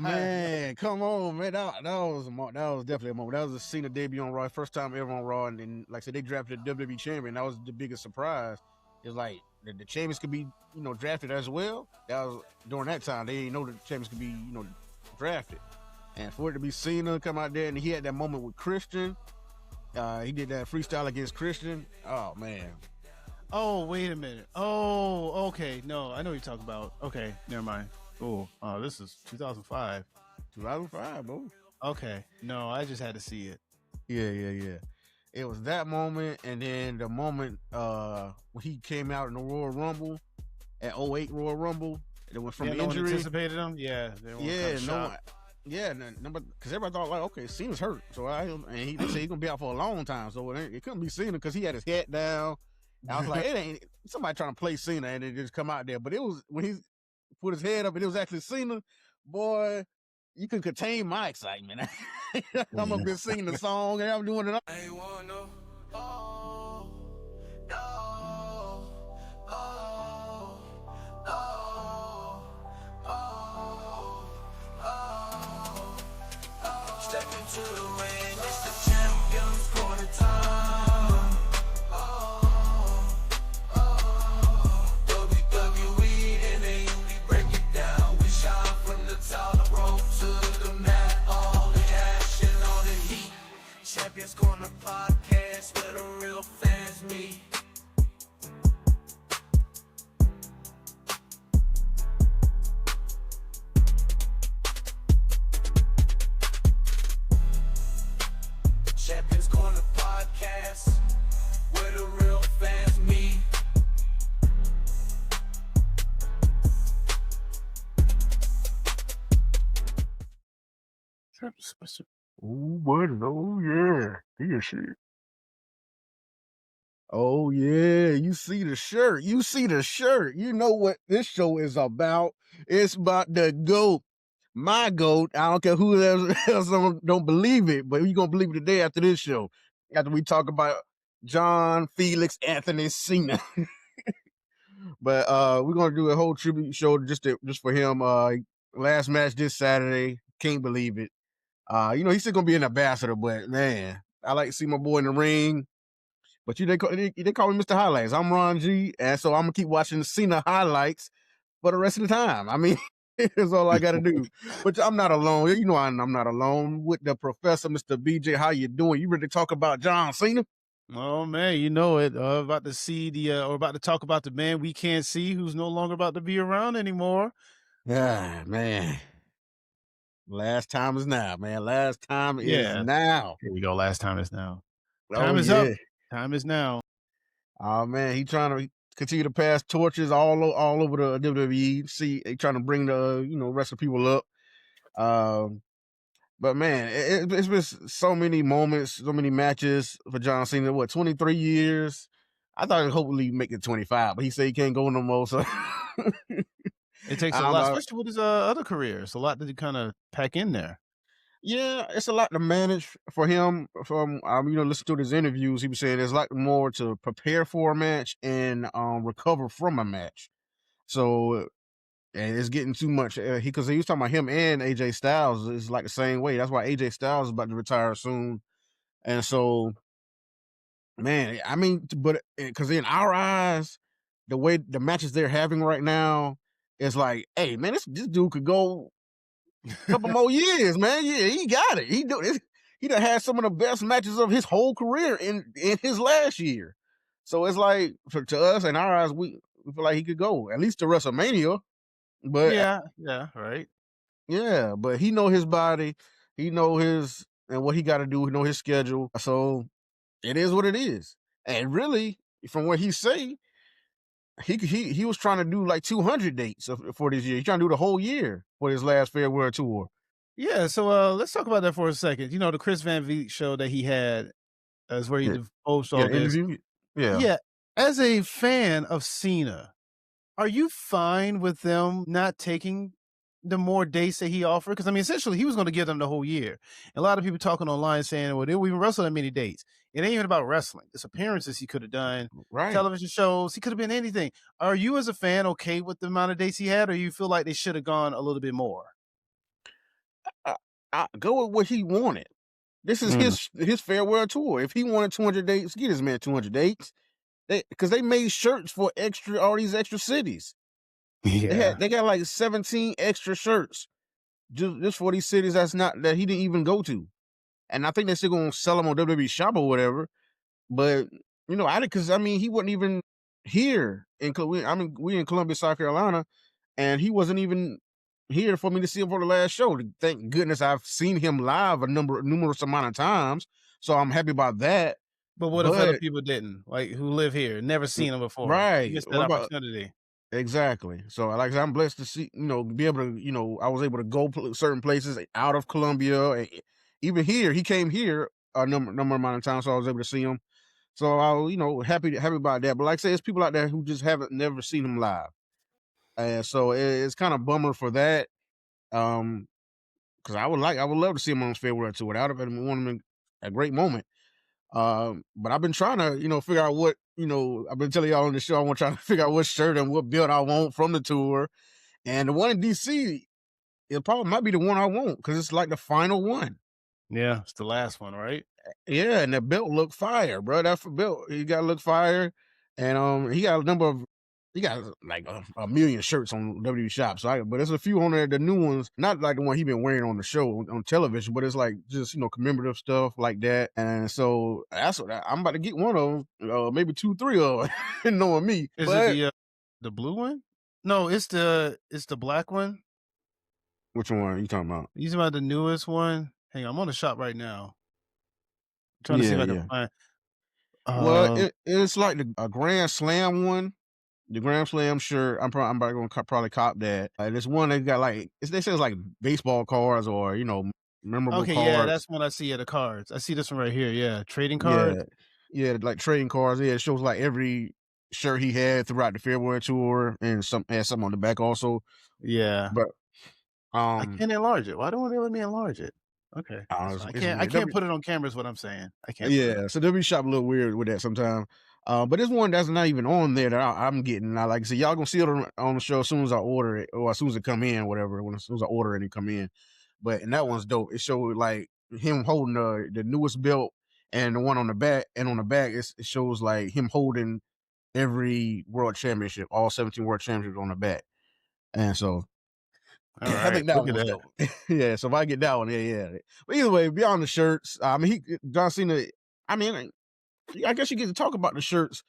man, come on, man. That was definitely a moment. That was a Cena debut on Raw, first time ever on Raw, and then like I said, they drafted the WWE champion. That was the biggest surprise. It's like the champions could be drafted as well. That was during that time they didn't know the champions could be drafted, and for it to be Cena come out there and he had that moment with Christian. He did that freestyle against Christian. Oh man. Oh, wait a minute. Oh, okay. No, I know what you're talking about. Okay, never mind. Oh, this is 2005. 2005, bro. Okay. No, I just had to see it. Yeah. It was that moment, and then the moment when he came out in the Royal Rumble at 08 Royal Rumble. It went from no injury. one anticipated him. Yeah, because everybody thought like, okay, Cena's hurt, so he said he's gonna be out for a long time, so it couldn't be Cena because he had his head down. I was like, it ain't somebody trying to play Cena and it just come out there. But it was when he put his head up and it was actually Cena, boy, you can contain my excitement. I'm up there singing the song and I'm doing it. I ain't wanna know. Step into the ring, it's the champions for the time. WWE, and they only break it down. We shine from the top rope to the mat, all the action, all the heat. Champions Corner podcast where the real fans meet. Champions Corner podcast where the real fans meet. Oh yeah, this shit. Oh yeah, you see the shirt. You know what this show is about. It's about the GOAT. My GOAT. I don't care who else don't believe it, but you're gonna believe it today after this show. After we talk about John Felix Anthony Cena. But we're gonna do a whole tribute show just for him. Last match this Saturday. Can't believe it. He's still gonna be an ambassador, but man, I like to see my boy in the ring. But they call me Mr. Highlights. I'm Ron G, and so I'm gonna keep watching the Cena highlights for the rest of the time. I mean, that's all I gotta do. But I'm not alone. You know, I'm not alone with the professor, Mr. BJ. How you doing? You ready to talk about John Cena? Oh man, you know it. About to see or about to talk about the man we can't see, who's no longer about to be around anymore. Yeah, man. Last time is now, man. Last time is now. Here we go. Last time is now. Time is up. Time is now. Oh man, he trying to continue to pass torches all over the WWE. See, he trying to bring the rest of the people up. But man, it's been so many moments, so many matches for John Cena. What, 23 years? I thought he'd hopefully make it 25, but he said he can't go no more. So it takes a lot, especially with his other career. It's a lot to kind of pack in there. Yeah, it's a lot to manage for him. From listen to his interviews, he was saying there's a lot more to prepare for a match and recover from a match. So, and it's getting too much. Because he was talking about him and AJ Styles is like the same way. That's why AJ Styles is about to retire soon. And so, man, I mean, but because in our eyes, the way the matches they're having right now is like, hey, man, this dude could go a couple more years, man. Yeah, he got it. He done had some of the best matches of his whole career in his last year. So it's like to us in our eyes, we feel like he could go at least to WrestleMania. But yeah, right. Yeah, but he know his body, he know his and what he got to do. He know his schedule. So it is what it is. And really, from what he say, he was trying to do like 200 dates for this year. He's trying to do the whole year for his last farewell tour. Yeah, so let's talk about that for a second. The Chris Van Vliet show that he had is where he divulged all this. Yeah. As a fan of Cena, are you fine with them not taking the more dates that he offered? Because I mean, essentially, he was going to give them the whole year. And a lot of people talking online saying, "Well, did we even wrestle that many dates?" It ain't even about wrestling. It's appearances he could have done, right? Television shows. He could have been anything. Are you, as a fan, okay with the amount of dates he had, or you feel like they should have gone a little bit more? go with what he wanted. This is his farewell tour. If he wanted 200 dates, get this man 200 dates. Because they made shirts for all these extra cities. Yeah. They got like 17 extra shirts just for these cities that he didn't even go to. And I think they're still gonna sell them on WWE Shop or whatever. But he wasn't even here we in Columbia, South Carolina, and he wasn't even here for me to see him for the last show. Thank goodness I've seen him live numerous amount of times, so I'm happy about that. But what if other people didn't, like, who live here, never seen him before? You Right? missed that What about opportunity. exactly? So, like I said, I'm blessed to see, be able to, I was able to go certain places out of Columbia, and even here, he came here a number amount of times, so I was able to see him. So I was, happy about that. But like I say, it's people out there who just haven't never seen him live, and so it's kind of bummer for that. Because I would love to see him on his farewell tour. That would have been a great moment. But I've been trying to, figure out what, I've been telling y'all on the show. I want to try to figure out what shirt and what belt I want from the tour, and the one in DC, it probably might be the one I want because it's like the final one. Yeah, it's the last one, right? Yeah, and the belt look fire, bro. That belt, he got to look fire, and he got like a million shirts on WWE Shop. But there's a few on there, the new ones, not like the one he been wearing on the show on television, but it's like just commemorative stuff like that. And so that's what I'm about to get one of them, maybe 2, 3 of them, knowing me. Is it the blue one? No, it's the black one. Which one are you talking about? You talking about the newest one? Hang on, I'm on the shop right now. I'm trying to see if I can find. Well, it's like a Grand Slam one. The Grand Slam shirt, I'm probably gonna probably cop that. There's one that got like they say it's like baseball cards or memorable okay, cards. yeah, that's one I see. The cards. I see this one right here. Yeah, trading Yeah, cards. yeah, like trading cards. Yeah, it shows like every shirt he had throughout the farewell tour, and had something on the back also. Yeah, but I can't enlarge it. Why don't they let me enlarge it? Okay, I can't. I can't put it on camera. Is what I'm saying. I can't. Yeah, so WWE Shop a little weird with that sometimes. But there's one that's not even on there that I'm getting. I like I said, y'all gonna see it on the show as soon as I order it, or as soon as it come in, whatever. As soon as I order it and come in. And that one's dope. It showed like him holding the newest belt, and the one on the back, it shows like him holding every world championship, all 17 world championships on the back. And so I think that one's dope. Yeah, so if I get that one, yeah. But either way, beyond the shirts, John Cena, I guess you get to talk about the shirts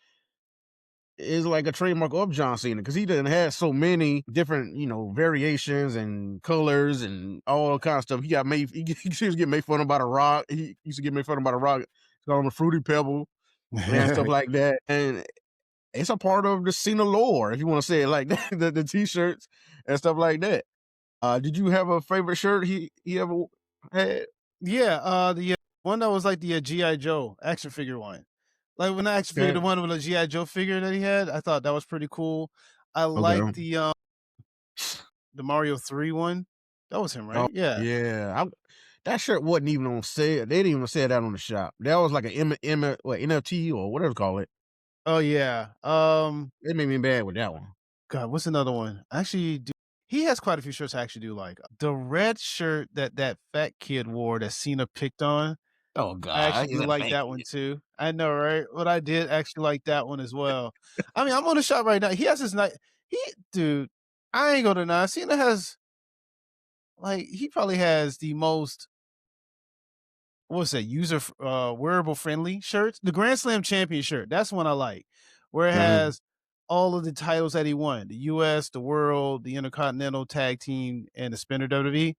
is like a trademark of John Cena because he done had so many different, variations and colors and all kind of stuff. He used to get made fun of by The Rock. He used to get made fun of by The Rock. Call him a Fruity Pebble and stuff like that. And it's a part of the Cena lore, if you want to say it like that, the t-shirts and stuff like that. Did you have a favorite shirt he ever had? Yeah, the one that was like the G.I. Joe action figure one. Like when I action figure, the one with the G.I. Joe figure that he had, I thought that was pretty cool. I like the Mario 3 one. That was him, right? Yeah. That shirt wasn't even on sale. They didn't even sell that on the shop. That was like an NFT or whatever call it. Oh yeah. It made me bad with that one. God, what's another one? Actually, he has quite a few shirts I actually do like. The red shirt that fat kid wore that Cena picked on. Oh God, I actually do like that one too. I know, right? But I did actually like that one as well. I mean, I'm on the shop right now. He has his night. Dude, I ain't gonna deny. Cena has, like, he probably has the most, what's that, wearable friendly shirts. The Grand Slam champion shirt. That's one I like, where it has all of the titles that he won: the U.S., the World, the Intercontinental Tag Team, and the Spinner WWE.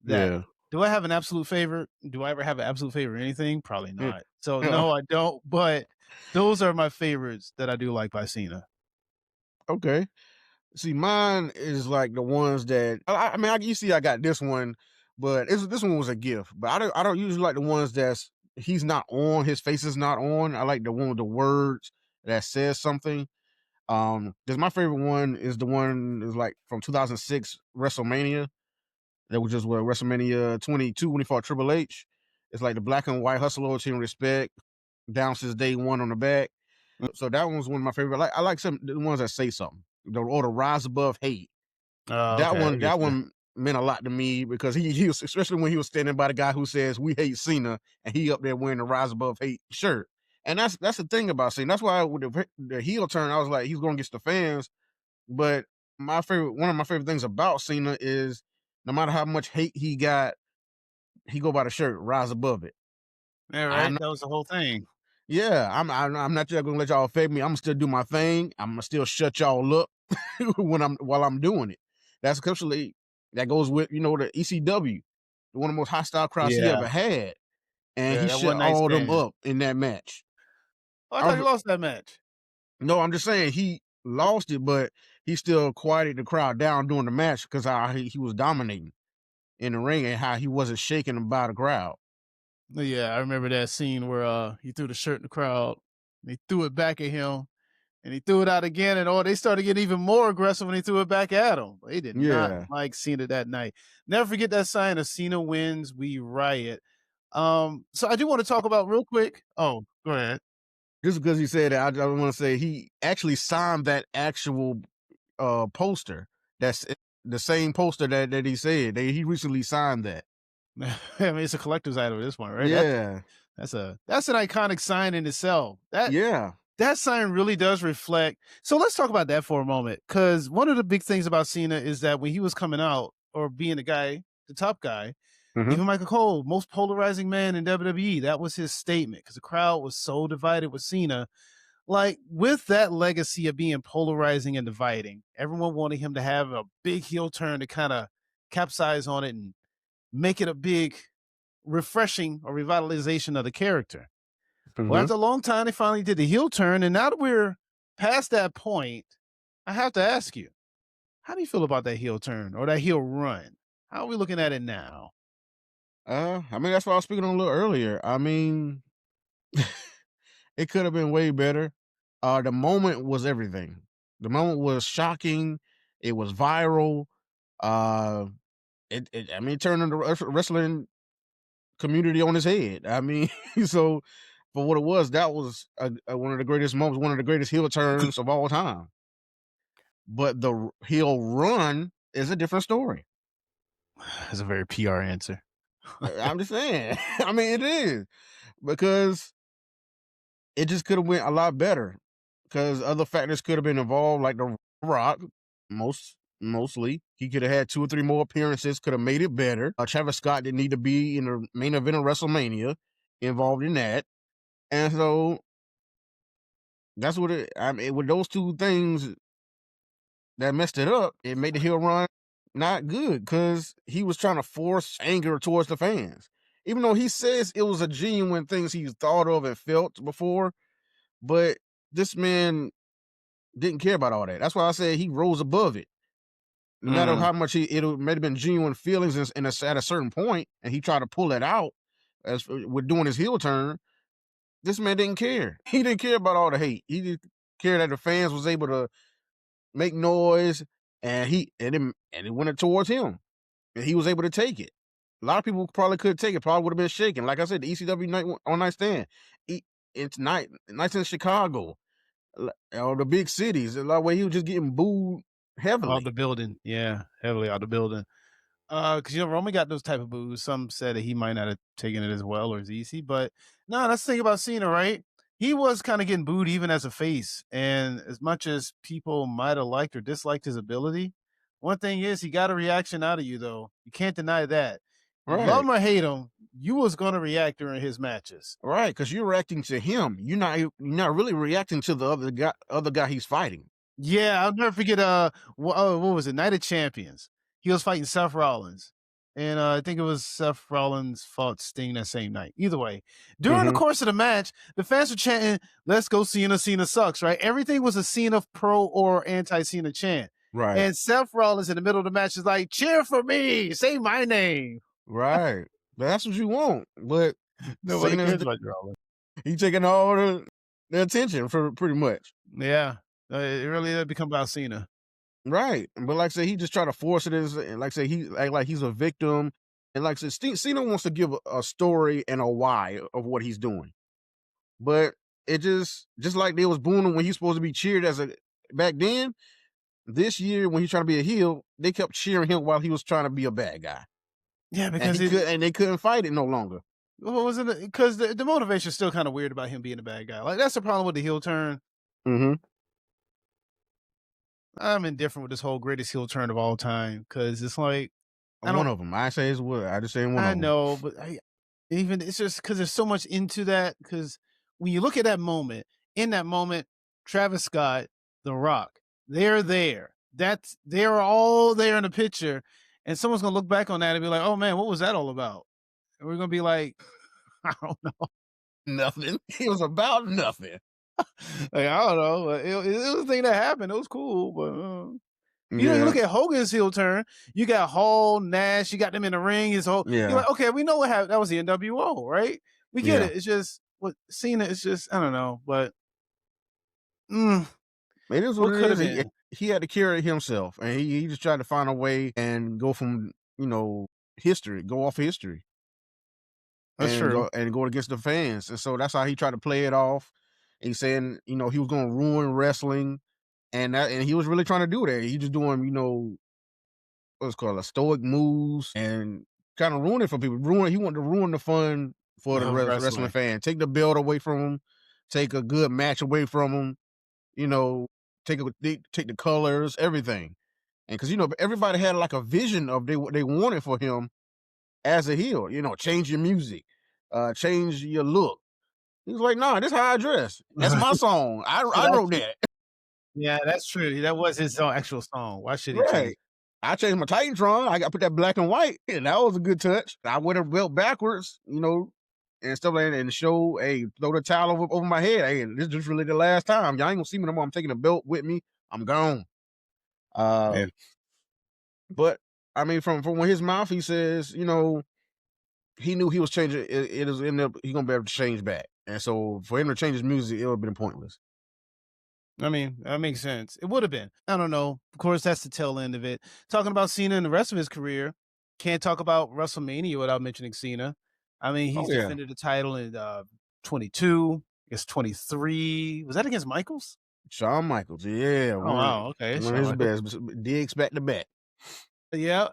Yeah. Do I have an absolute favorite? Do I ever have an absolute favorite anything? Probably not. So no, I don't. But those are my favorites that I do like by Cena. Okay. See, mine is like the ones that you see, I got this one, but this one was a gift. But I don't usually like the ones he's not on, his face is not on. I like the one with the words that says something. Because my favorite one is the one is like from 2006 WrestleMania. That was just WrestleMania 22 when he fought Triple H. It's like the black and white hustle, loyalty, and respect down since day one on the back. So that one's one of my favorite. I like some the ones that say something. Or the rise above hate. That one meant a lot to me because he was, especially when he was standing by the guy who says we hate Cena, and he up there wearing the Rise Above Hate shirt. And that's the thing about Cena. That's why with the heel turn, I was like, he's going to get the fans. But one of my favorite things about Cena is no matter how much hate he got, he go by the shirt, Rise Above It. Yeah, right. That was the whole thing. Yeah, I'm not just gonna let y'all affect me. I'm gonna still do my thing. I'm gonna still shut y'all up while I'm doing it. That's actually that goes with the ECW, one of the most hostile crowds he Yeah. ever had, and Yeah, he that shut one night all them stand. up in that match. Oh, I thought he lost that match. No, I'm just saying he lost it, but he still quieted the crowd down during the match because how he was dominating in the ring and how he wasn't shaken by the crowd. Yeah, I remember that scene where he threw the shirt in the crowd. And he threw it back at him, and he threw it out again, and they started getting even more aggressive when he threw it back at him. They did not Yeah, like Cena that night. Never forget that sign of Cena wins, we riot. So I do want to talk about real quick. Oh, go ahead. just because he said that, I want to say he actually signed that actual poster. That's the same poster that he said. He recently signed that. I mean, it's a collector's item. This one, right? Yeah, That's an iconic sign in itself. yeah. That sign really does reflect. So let's talk about that for a moment, because one of the big things about Cena is that when he was coming out or being the top guy, Mm-hmm. even Michael Cole, most polarizing man in WWE, that was his statement because the crowd was so divided with Cena. Like with that legacy of being polarizing and dividing, everyone wanted him to have a big heel turn to kind of capsize on it and make it a big refreshing or revitalization of the character. Well, Mm-hmm. after a long time, they finally did the heel turn, and now that we're past that point, I have to ask you, how do you feel about that heel turn or that heel run? How are we looking at it now? I mean, that's what I was speaking on a little earlier. I mean, it could have been way better. The moment was everything. The moment was shocking. It was viral. Uh, I mean, it turned the wrestling community on his head. I mean, so for what it was, that was one of the greatest moments, one of the greatest heel turns of all time. But the heel run is a different story. That's a very PR answer. I'm just saying. I mean, it is because it just could have went a lot better. Because other factors could have been involved, like the Rock. Mostly, he could have had 2 or 3 more appearances. Could have made it better. Travis Scott didn't need to be in the main event of WrestleMania, involved in that, and so that's what it. I mean, with those 2 things that messed it up, it made the heel run not good because he was trying to force anger towards the fans. Even though he says it was a genuine things he thought of and felt before, but this man didn't care about all that. That's why I said he rose above it. No matter how much it might have been genuine feelings at a certain point, and he tried to pull it out as with doing his heel turn. This man didn't care. He didn't care about all the hate. He didn't care that the fans was able to make noise, and it went towards him, and he was able to take it. A lot of people probably couldn't take it. Probably would have been shaken. Like I said, the ECW night stand. It's nights in Chicago, or the big cities. A lot where he was just getting booed heavily. Out the building, yeah, heavily out the building. Because Roman got those type of boos. Some said that he might not have taken it as well or as easy, but no, that's the thing about Cena, right? He was kind of getting booed even as a face, and as much as people might have liked or disliked his ability, one thing is he got a reaction out of you, though. You can't deny that. Love Right. him or hate him, you was going to react during his matches. Right, because you're reacting to him. You're not really reacting to the other guy he's fighting. Yeah, I'll never forget. What was it? Night of Champions. He was fighting Seth Rollins, and I think it was Seth Rollins fought Sting that same night. Either way, during the course of the match, the fans were chanting, "Let's go Cena! Cena sucks!" Right? Everything was a Cena pro or anti-Cena chant. Right. And Seth Rollins in the middle of the match is like, "Cheer for me! Say my name!" Right. That's what you want, but Nobody cares about Rollins. He taking all the attention for pretty much. Yeah, it really did become about Cena. Right, but like I said, he just try to force it as, and like I say, he act like he's a victim, and like I said, Cena wants to give a story and a why of what he's doing, but it just like they was booing him when he's supposed to be cheered back then. this year when he's trying to be a heel, they kept cheering him while he was trying to be a bad guy. Yeah, because they couldn't fight it no longer. What was it? Because the motivation is still kind of weird about him being a bad guy. Like that's the problem with the heel turn. Mm-hmm. I'm indifferent with this whole greatest heel turn of all time because it's like One of them. I say it's what I just say one of them. I know, but even it's just because there's so much into that. Because when you look at that moment, in that moment, Travis Scott, The Rock, they're there. They're all there in the picture, and someone's gonna look back on that and be like, "Oh man, what was that all about?" And we're gonna be like, "I don't know, nothing. It was about nothing." Like I don't know. It was a thing that happened. It was cool, but you know, you look at Hogan's heel turn. You got Hall, Nash. You got them in the ring. His whole. You're like, okay, we know what happened. That was the NWO, right? We get it. It's just what Cena. It's just I don't know, but it is what it is. He had to carry himself, and he just tried to find a way and go from history, go off history. That's true. And go against the fans. And so that's how he tried to play it off. He's saying, he was going to ruin wrestling. And he was really trying to do that. He just doing, what's called stoic moves and kind of ruin it for people. He wanted to ruin the fun for the wrestling fan. Take the belt away from him. Take a good match away from him. Take the colors, everything. And because, everybody had like a vision of what they wanted for him as a heel, change your music, change your look. He was like, "Nah, this is how I dress. That's my song. I wrote that." Yeah, that's true. That was his actual song. Why should he change? I changed my Titantron. I got put that black and white, and that was a good touch. I wear the belt backwards, and stuff like that, and show, hey, throw the towel over my head. Hey, this is really the last time. Y'all ain't gonna see me no more. I'm taking the belt with me. I'm gone. But I mean, from his mouth, he says, he knew he was changing. It was end up he's gonna be able to change back, and so for him to change his music, it would have been pointless. I mean, that makes sense. It would have been. I don't know. Of course, that's the tail end of it. Talking about Cena and the rest of his career, can't talk about WrestleMania without mentioning Cena. I mean, he's defended the title in 22, I guess 23. Was that against Michaels? Shawn Michaels, yeah. Oh, wow, okay. One of his best. Diggs back to back. Yeah.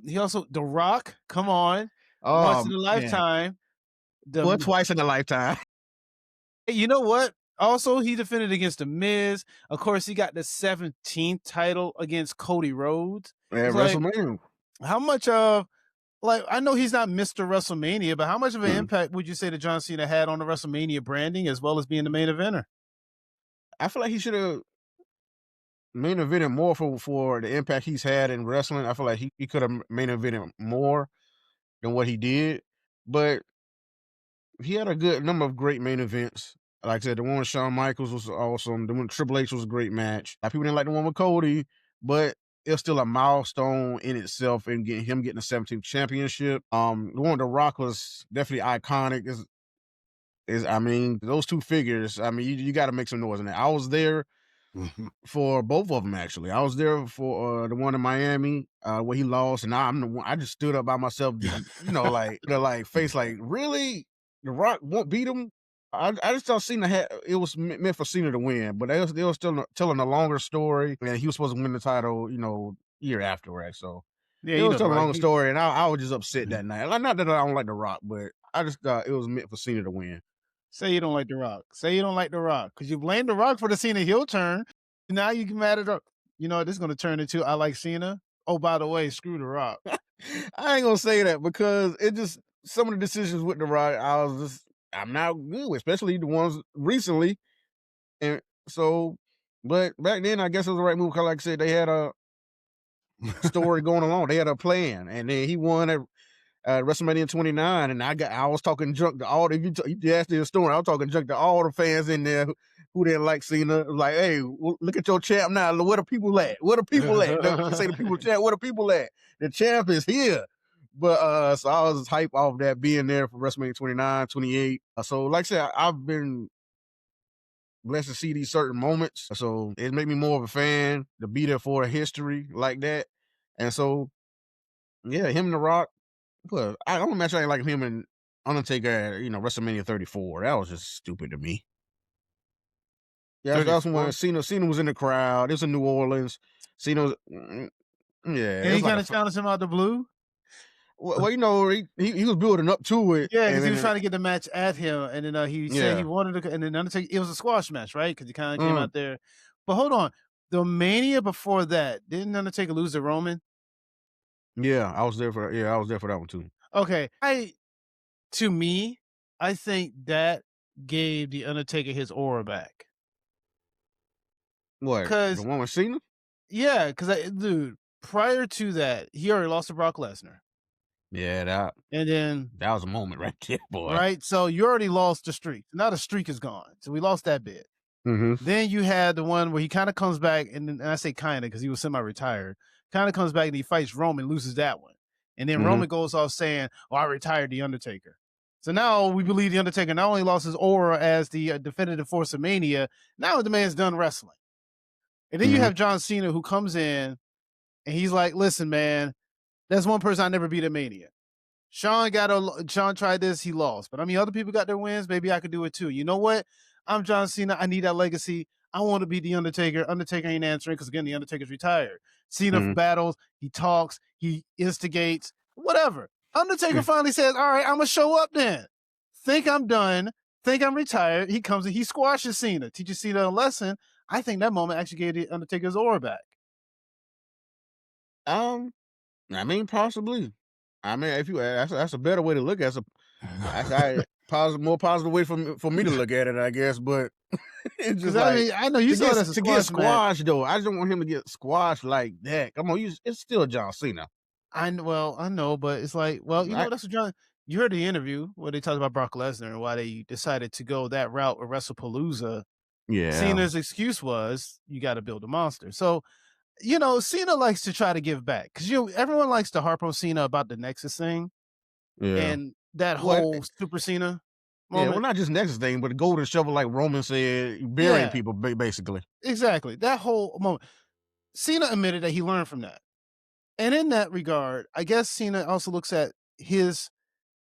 He also The Rock. Come on. Once in a lifetime. Twice in a lifetime. You know what? Also, he defended against The Miz. Of course, he got the 17th title against Cody Rhodes. Yeah, WrestleMania. How much of, I know he's not Mr. WrestleMania, but how much of an impact would you say that John Cena had on the WrestleMania branding as well as being the main eventer? I feel like he should have main evented more for the impact he's had in wrestling. I feel like he could have main evented more than what he did, but he had a good number of great main events. Like I said, the one with Shawn Michaels was awesome. The one with Triple H was a great match. People didn't like the one with Cody, but it was still a milestone in itself in getting the 17th championship. The one with The Rock was definitely iconic. I mean, those two figures, I mean, you got to make some noise in that. I was there for both of them, actually. I was there for the one in Miami where he lost, and I'm the one. I just stood up by myself, like face like, really? The Rock won't beat him? I just thought Cena it was meant for Cena to win, but they were still telling a longer story, and he was supposed to win the title, year afterwards. So it was telling a longer story, and I was just upset that night. Not that I don't like The Rock, but I just thought it was meant for Cena to win. Say you don't like The Rock. Say you don't like The Rock because you blamed The Rock for the Cena heel turn. Now you get mad at The. This is going to turn into I like Cena. Oh, by the way, screw The Rock. I ain't gonna say that because it just some of the decisions with The Rock, I'm not good with, especially the ones recently. And so, but back then, I guess it was the right move because, like I said, they had a story going along. They had a plan, and then he won at WrestleMania 29, and I was talking junk to all. If you asked the story, I was talking junk to all the fans in there who didn't like Cena. Like, hey, look at your champ now. Where the people at? Where the people at? Say the people champ. Where the people at? The champ is here. But so I was hype off that being there for WrestleMania 29, 28. So like I said, I've been blessed to see these certain moments. So it made me more of a fan to be there for a history like that. And so, yeah, him and The Rock. Well, I don't imagine I like him and Undertaker at, WrestleMania 34. That was just stupid to me. That's when 34. Cena was in the crowd. It's in New Orleans. Cena, yeah, And it's he like kind of challenged him out the blue. well, he was building up to it, Yeah, and because he was then trying to get the match at him, and then he said he yeah, wanted to, and then Undertaker. It was a squash match, right? Because he kind of came mm, out there. But hold on, the Mania before that, didn't Undertaker lose to Roman? yeah, I was there for that one too. Okay, to me, I think that gave the Undertaker his aura back. What, the Cause one with Cena? yeah, cause dude, prior to that, he already lost to Brock Lesnar, Yeah, and then that was a moment right there, boy. right, so you already lost the streak. Now the streak is gone, so we lost that bit. Mm-hmm. Then you had the one where he kind of comes back, and I say kind of because he was semi-retired. Kind of comes back and he fights Roman, loses that one, and then Mm-hmm. Roman goes off saying, "Oh, I retired the Undertaker." So now we believe the Undertaker not only lost his aura as the definitive force of Mania, now the man's done wrestling. And then you Mm-hmm. have John Cena who comes in and he's like, "Listen, man, that's one person I never beat at Mania. Sean tried this, he lost. But I mean, other people got their wins. Maybe I could do it too. You know what? I'm John Cena. I need that legacy. I want to be the Undertaker. Undertaker ain't answering because again, the Undertaker's retired. Cena Mm-hmm. battles, he talks, he instigates, whatever. Undertaker finally says, "All right, I'm gonna show up then. Think I'm done. Think I'm retired." He comes and he squashes Cena, teaches Cena a lesson. I think that moment actually gave the Undertaker's aura back. I mean, possibly. I mean, if you that's a better way to look at it. More positive way for me to look at it, I guess. But it's Because just I like mean, I know you saw it as a to get squash match. squashed though. I just don't want him to get squashed like that. Come on, it's still John Cena. I know, but it's like, well, you know, I, that's what John. You heard the interview where they talked about Brock Lesnar and why they decided to go that route with WrestlePalooza. yeah, Cena's excuse was you got to build a monster. So you know, Cena likes to try to give back because everyone likes to harp on Cena about the Nexus thing yeah. and that What? whole Super Cena Yeah, well, moment. not just next thing, but the golden shovel, like Roman said, burying Yeah, people basically. exactly. That whole moment. Cena admitted that he learned from that, and in that regard, I guess Cena also looks at his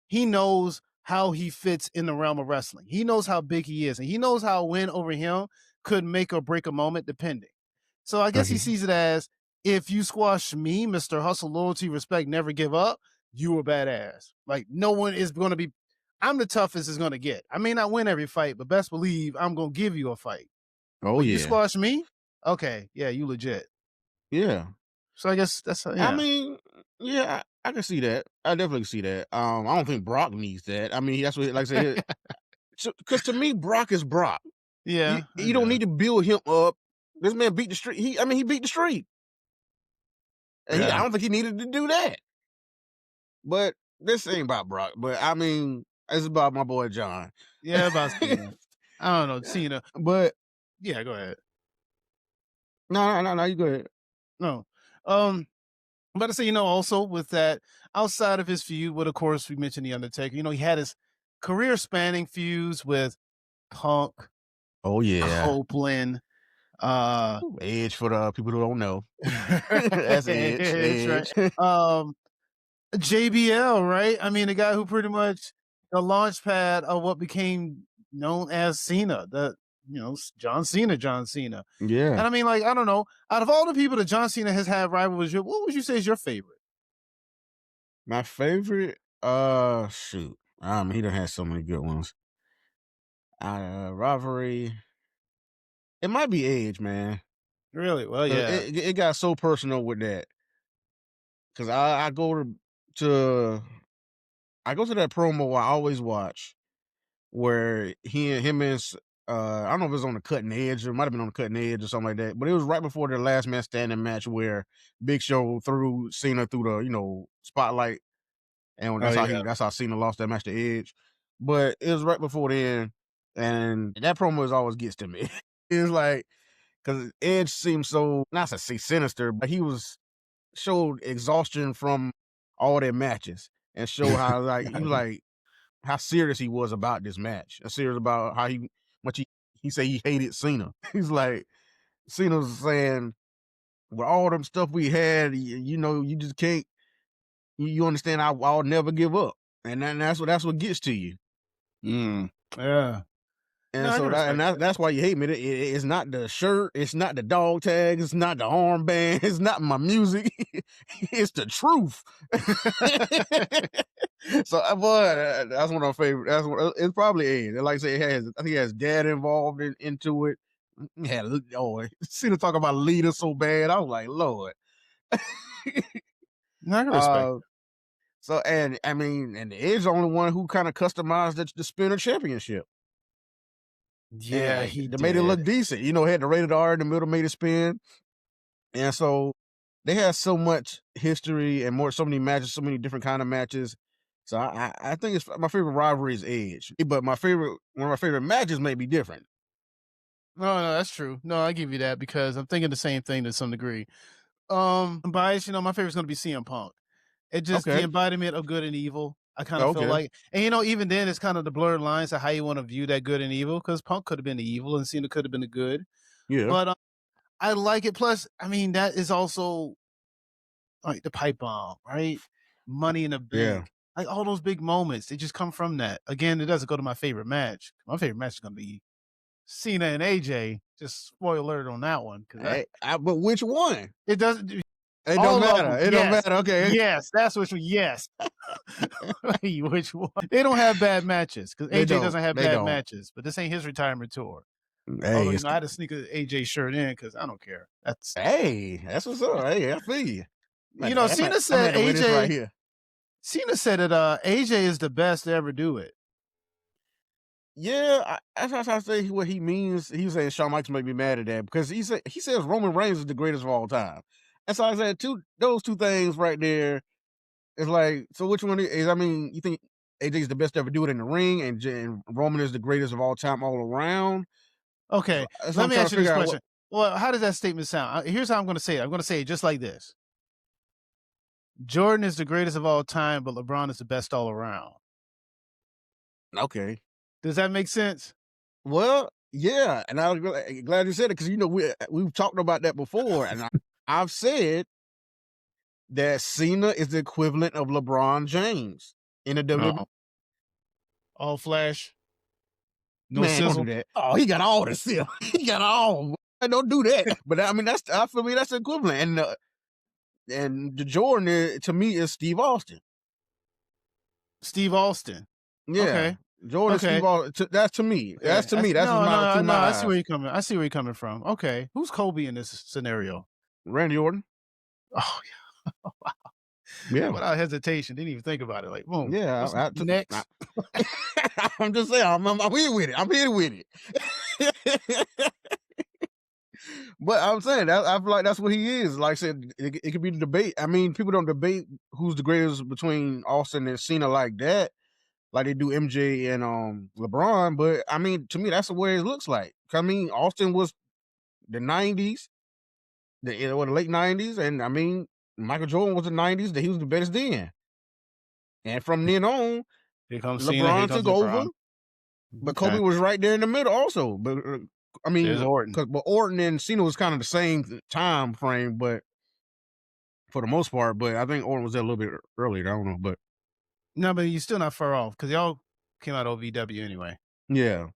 he knows how he fits in the realm of wrestling. He knows how big he is, and he knows how a win over him could make or break a moment, depending. So I guess he Okay. sees it as if you squash me, Mr. Hustle, Loyalty, Respect, Never Give Up, you a badass. Like no one is going to be. I'm the toughest it's going to get. I may not win every fight, but best believe I'm going to give you a fight. Oh But you yeah, squash me, okay, yeah, you legit. yeah. So I guess that's I yeah, mean, yeah, I can see that. I definitely see that. I don't think Brock needs that. I mean, that's what, like I said, because to me, Brock is Brock. yeah, You don't yeah, need to build him up. This man beat the street. He beat the street, and I yeah, don't think he needed to do that. But this ain't about Brock. But I mean, it's about my boy John. yeah. About Cena, I don't know Cena. But Yeah, go ahead. no, you go ahead. No. I'm about to say, you know, also with that, outside of his feud with, of course, we mentioned The Undertaker, you know, he had his career spanning feuds with Punk, Oh yeah, Copeland, uh, Edge for the people who don't know. That's Edge. Edge, right? Edge. Um, JBL, right? I mean, the guy who pretty much the launch pad of what became known as Cena, John Cena, John Cena. Yeah. And I mean, like, I don't know, out of all the people that John Cena has had rivalries with, what would you say is your favorite? My favorite, shoot. He done had so many good ones. Rivalry. It might be Edge, man. Really? Well, 'Cause yeah. it got so personal with that. Cause I go to I go to that promo I always watch where him and I don't know if it was on the cutting edge or it might have been on the cutting edge or something like that. But it was right before their last man standing match where Big Show threw Cena through the, spotlight. And Oh, yeah. that's how Cena lost that match to Edge. But it was right before then, and that promo always gets to me. It's like because Edge seemed so not to say sinister, but he showed exhaustion from all their matches and showed how he was like how serious he was about this match, and serious about how much he said he hated Cena. He's like Cena was saying with all them stuff we had, you just can't. You understand? I'll never give up, and that's what gets to you. Mm, yeah. And No, I so can respect that. that's why you hate me. It's not the shirt, it's not the dog tags, it's not the armband, it's not my music. It's the truth. So, boy, that's one of my favorite. It's probably Ed. Like I say, I think it has dad involved into it. Yeah, Cena talk about leader so bad. I was like, Lord. No, I can respect. So, and I mean, and Ed's the only one who kind of customized the Spinner Championship. Yeah, he they made it look decent. Had the rated R in the middle, made it spin. And so they have so much history and so many matches, so many different kind of matches. So I think it's my favorite rivalry is Edge, but one of my favorite matches may be different. No, that's true. No, I give you that because I'm thinking the same thing to some degree. I'm biased, my favorite's gonna be CM Punk. It just the embodiment of good and evil. I kind of feel like, and even then, it's kind of the blurred lines of how you want to view that good and evil. Because Punk could have been the evil, and Cena could have been the good. Yeah, but I like it. Plus, I mean, that is also like the pipe bomb, right? Money in the Bank, like all those big moments. They just come from that. Again, it doesn't go to my favorite match. My favorite match is gonna be Cena and AJ. Just spoiler alert on that one. But which one? It doesn't. It don't matter. It don't matter. Okay. Yes, that's which one. Yes. Which one? They don't have bad matches because AJ doesn't have bad matches. But this ain't his retirement tour. Although I had to sneak an AJ shirt in because I don't care. That's what's up. Hey, I feel you. Cena said AJ. Right here. Cena said that AJ is the best to ever do it. Yeah, that's how I say what he means. He was saying Shawn Michaels may be mad at that because he says Roman Reigns is the greatest of all time. And so I said those two things right there. It's like, so which one is? I mean, you think AJ is the best to ever do it in the ring, and Roman is the greatest of all time all around? Okay, let me ask you this question. Well, how does that statement sound? Here's how I'm going to say it. I'm going to say it just like this. Jordan is the greatest of all time, but LeBron is the best all around. Okay. Does that make sense? Well, yeah, and I was really glad you said it because we've talked about that before, and I've said that Cena is the equivalent of LeBron James in the WWE. All flash, no sizzle. Don't do that. Oh, he got all the sizzle. He got all. Don't do that. But I mean, that's the equivalent. And the Jordan to me is Steve Austin. Steve Austin. Yeah. Okay. Jordan, Steve Austin. That's to me. That's to me. That's my. I see where you're coming. I see where you're coming from. Okay. Who's Kobe in this scenario? Randy Orton. Oh yeah. Wow. Yeah. Without hesitation. Didn't even think about it. Like, boom. Yeah. Next. I'm just saying. I'm here with it. I'm here with it. But I'm saying that I feel like that's what he is. Like I said, it could be the debate. I mean, people don't debate who's the greatest between Austin and Cena like that, like they do MJ and LeBron. But I mean, to me, that's the way it looks like. I mean, Austin was the '90s, the late '90s, and I mean, Michael Jordan was the '90s. That he was the best then, and from then on, LeBron took over. But Kobe was right there in the middle, also. But I mean, but Orton and Cena was kind of the same time frame, but for the most part. But I think Orton was there a little bit earlier. I don't know, but no, but you're still not far off because y'all came out of VW anyway. Yeah.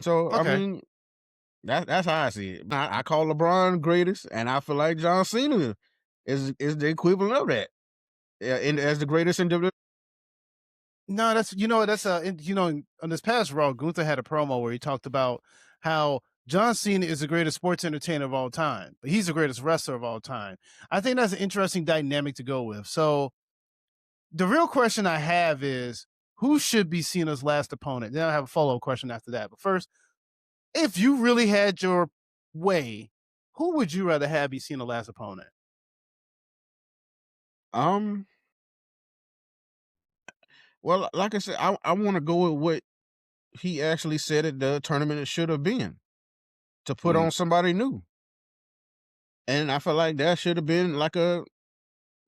So I mean, that's how I see it. I call LeBron greatest, and I feel like John Cena is the equivalent of that, as the greatest in WWE. No, on this past Raw, Gunther had a promo where he talked about how John Cena is the greatest sports entertainer of all time, but he's the greatest wrestler of all time. I think that's an interesting dynamic to go with. So the real question I have is, who should be Cena's last opponent? Then I have a follow-up question after that. But first, if you really had your way, who would you rather have be Cena's last opponent? Well, like I said, I want to go with what he actually said at the tournament it should have been, to put on somebody new. And I feel like that should have been like a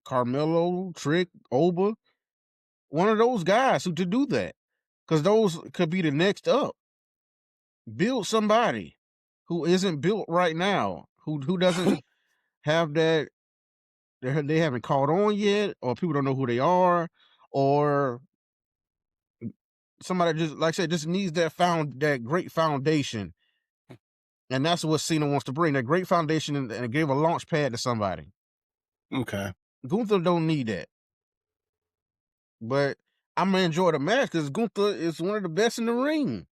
Carmelo, Trick, Oba, one of those guys to do that. Because those could be the next up. Build somebody who isn't built right now, who doesn't have that, they haven't caught on yet, or people don't know who they are, or somebody just like I said, just needs that great foundation. And that's what Cena wants to bring, that great foundation and give a launch pad to somebody. Okay. Gunther don't need that. But I'm gonna enjoy the match because Gunther is one of the best in the ring.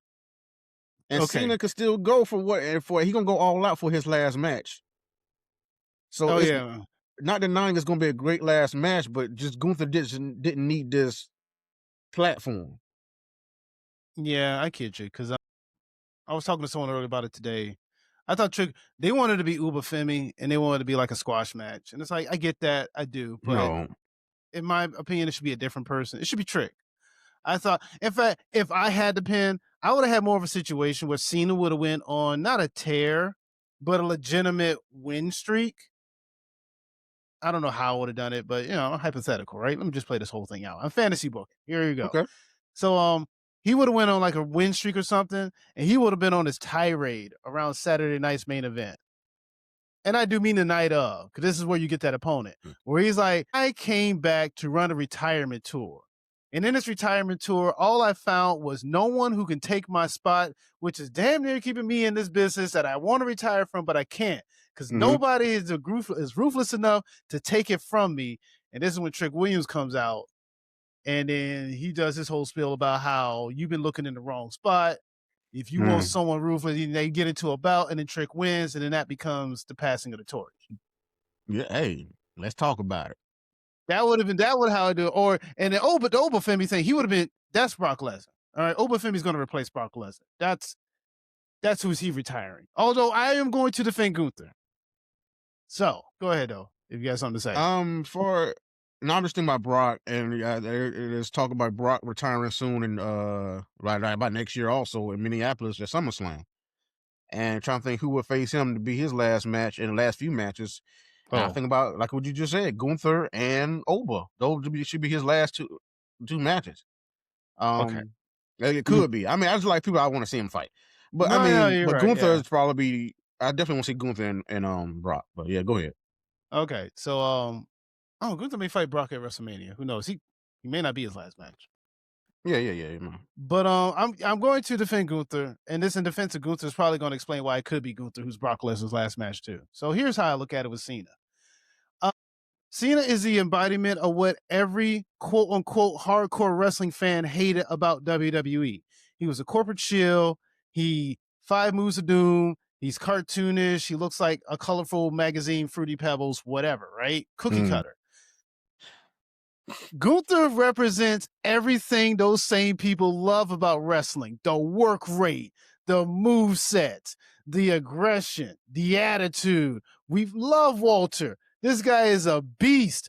And Cena could still go for he gonna go all out for his last match. So it's not denying it's gonna be a great last match, but just Gunther didn't need this platform. Yeah, I kid you, because I was talking to someone earlier about it today. I thought they wanted to be Uber Femi and they wanted to be like a squash match. And it's like, I get that, I do, but in my opinion, it should be a different person. It should be Trick. I thought, in fact, if I had to pin, I would have had more of a situation where Cena would have went on not a tear, but a legitimate win streak. I don't know how I would have done it, but hypothetical, right? Let me just play this whole thing out. I'm fantasy booking. Here you go. Okay. So he would have went on like a win streak or something, and he would have been on his tirade around Saturday night's main event. And I do mean the night of, because this is where you get that opponent, where he's like, I came back to run a retirement tour. And in this retirement tour, all I found was no one who can take my spot, which is damn near keeping me in this business that I want to retire from, but I can't, because nobody is ruthless enough to take it from me. And this is when Trick Williams comes out, and then he does his whole spiel about how you've been looking in the wrong spot. If you want someone ruthless, they get into a bout, and then Trick wins, and then that becomes the passing of the torch. Yeah, hey, let's talk about it. That would how I do it. But the Oba Femi thing, he would have been, that's Brock Lesnar. All right, Oba Femi's going to replace Brock Lesnar. That's who's he retiring. Although I am going to defend Gunther. So go ahead though, if you got something to say. I'm just thinking about Brock, and there's talk about Brock retiring soon, and right about next year also in Minneapolis at SummerSlam, and trying to think who would face him to be his last match in the last few matches. And I think about like what you just said, Gunther and Oba. Those should be his last two matches. It could be. I mean, I just like people I want to see him fight, but Gunther is probably. I definitely want to see Gunther and Brock. But yeah, go ahead. Okay, so Gunther may fight Brock at WrestleMania. Who knows? He may not be his last match. Yeah. But I'm going to defend Gunther, and this in defense of Gunther is probably going to explain why it could be Gunther, who's Brock Lesnar's last match too. So here's how I look at it with Cena. Cena is the embodiment of what every quote unquote hardcore wrestling fan hated about WWE. He was a corporate shill. He 5 moves of doom. He's cartoonish. He looks like a colorful magazine, Fruity Pebbles, whatever, right? Cookie cutter. Gunther represents everything those same people love about wrestling: the work rate, the move sets, the aggression, the attitude. We love Walter. This guy is a beast.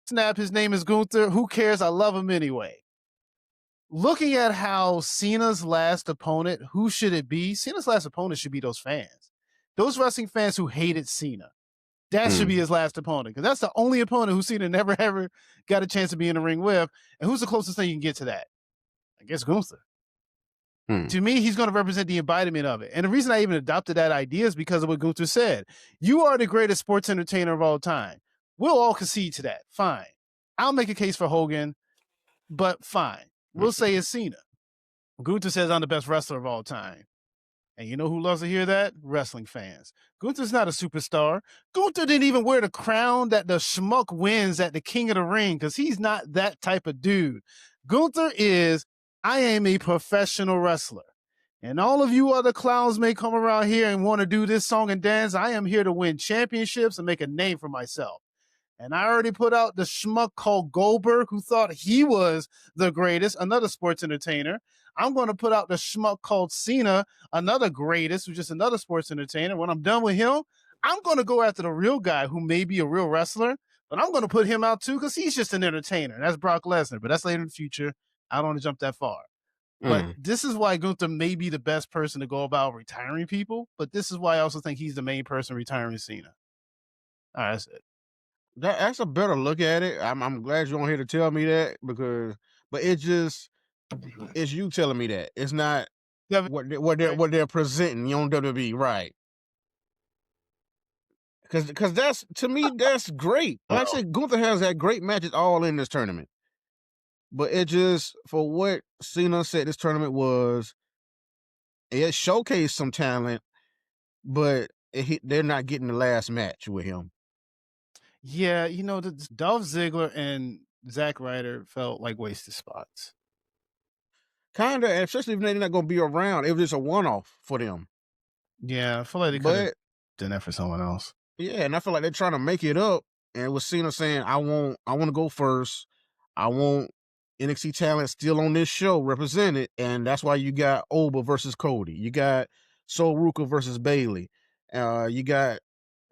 Snap, his name is Gunther. Who cares? I love him anyway. Looking at how Cena's last opponent, who should it be? Cena's last opponent should be those fans. Those wrestling fans who hated Cena. That should be his last opponent, because that's the only opponent who Cena never ever got a chance to be in the ring with. And who's the closest thing you can get to that? I guess Gunther. To me, he's going to represent the embodiment of it. And the reason I even adopted that idea is because of what Gunther said. You are the greatest sports entertainer of all time. We'll all concede to that. Fine. I'll make a case for Hogan, but fine. We'll say it's Cena. Gunther says I'm the best wrestler of all time. And you know who loves to hear that? Wrestling fans. Gunther's not a superstar. Gunther didn't even wear the crown that the schmuck wins at the King of the Ring, because he's not that type of dude. Gunther is, I am a professional wrestler. And all of you other clowns may come around here and want to do this song and dance. I am here to win championships and make a name for myself. And I already put out the schmuck called Goldberg, who thought he was the greatest, another sports entertainer. I'm going to put out the schmuck called Cena, another greatest, who's just another sports entertainer. When I'm done with him, I'm going to go after the real guy who may be a real wrestler, but I'm going to put him out too, because he's just an entertainer. That's Brock Lesnar, but that's later in the future. I don't want to jump that far. But this is why Gunther may be the best person to go about retiring people, but this is why I also think he's the main person retiring Cena. All right, that's it. That's a better look at it. I'm glad you're on here to tell me that, but it's you telling me that. It's not what they're presenting on WWE, right? Because that's, to me, that's great. Like I said, Gunther has had great matches all in this tournament. But it just, for what Cena said this tournament was, it showcased some talent, but they're not getting the last match with him. Yeah, the Dolph Ziggler and Zack Ryder felt like wasted spots. Kinda, especially if they're not gonna be around. It was just a one-off for them. Yeah, I feel like they could have But done that for someone else. yeah, and I feel like they're trying to make it up. And with Cena saying, I want to go first. I want NXT talent still on this show represented. And that's why you got Oba versus Cody. You got Sol Ruka versus Bailey. You got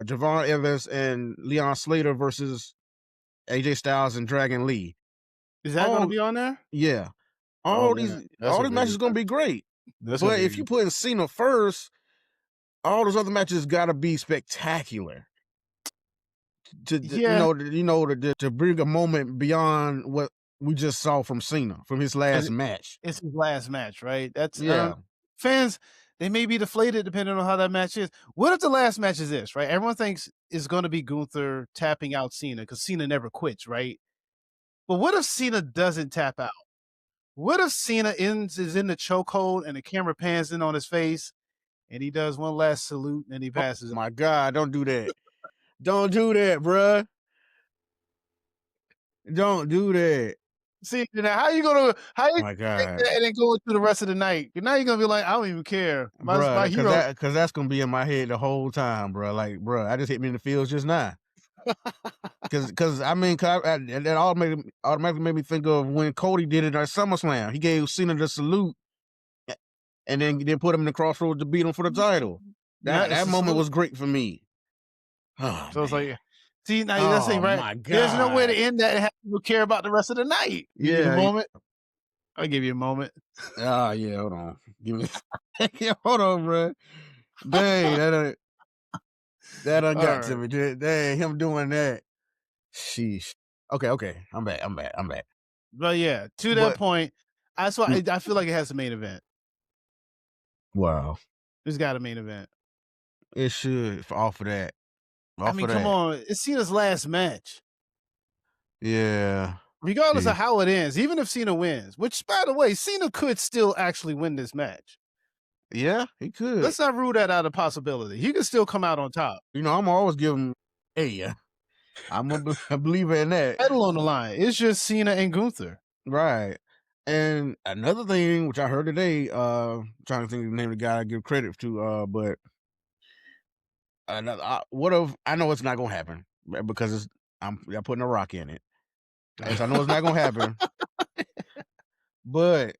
Javon Evans and Leon Slater versus AJ Styles and Dragon Lee. Is that going to be on there? Yeah. Oh, All man, these matches going to be great. But if you put in Cena first, all those other matches got to be spectacular. To bring a moment beyond what we just saw from Cena from his last match. It's his last match, right? That's fans. They may be deflated depending on how that match is. What if the last match is this, right? Everyone thinks it's going to be Gunther tapping out Cena because Cena never quits, right? But what if Cena doesn't tap out? What if Cena is in the chokehold and the camera pans in on his face and he does one last salute and he passes? Oh my God, don't do that. Don't do that, bruh. Don't do that. See, now how you take that and then go through the rest of the night? Now you're gonna be like, I don't even care. My hero, because that's gonna be in my head the whole time, bro. Like, bro, I just hit me in the fields just now. Because I mean, that automatically made me think of when Cody did it at SummerSlam. He gave Cena the salute, and then put him in the crossroads to beat him for the title. That moment was great for me. Oh, so it's like, see, now that's saying, right? My God. There's no way to end that and have people care about the rest of the night. Give you a moment. I'll give you a moment. Oh yeah, hold on. Give me. Hold on, bro. Dang, that done got to me. Dang, him doing that. Sheesh. Okay. I'm back. But yeah, to that point, I feel like it has a main event. Wow. It's got a main event. It should off of that. Come on. It's Cena's last match. Yeah. Regardless of how it ends, even if Cena wins, which, by the way, Cena could still actually win this match. Yeah, he could. Let's not rule that out of possibility. He could still come out on top. I'm always giving him, I'm a believer in that. Title on the line. It's just Cena and Gunther. Right. And another thing, which I heard today, trying to think of the name of the guy I give credit to, but what if, I know it's not going to happen because I'm putting a rock in it. And so I know it's not going to happen. But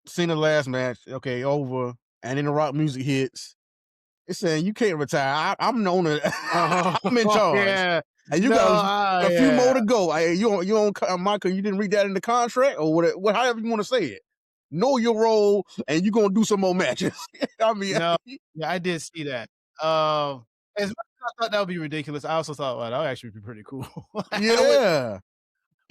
Cena last match, okay, over, and then the rock music hits. It's saying you can't retire. I'm known to, I'm in charge. Yeah. And you got a few more to go. You don't, Michael, you didn't read that in the contract or what, however you want to say it. Know your role, and you're going to do some more matches. I mean, I did see that. As much as I thought that would be ridiculous, I also thought, well, that would actually be pretty cool. Yeah.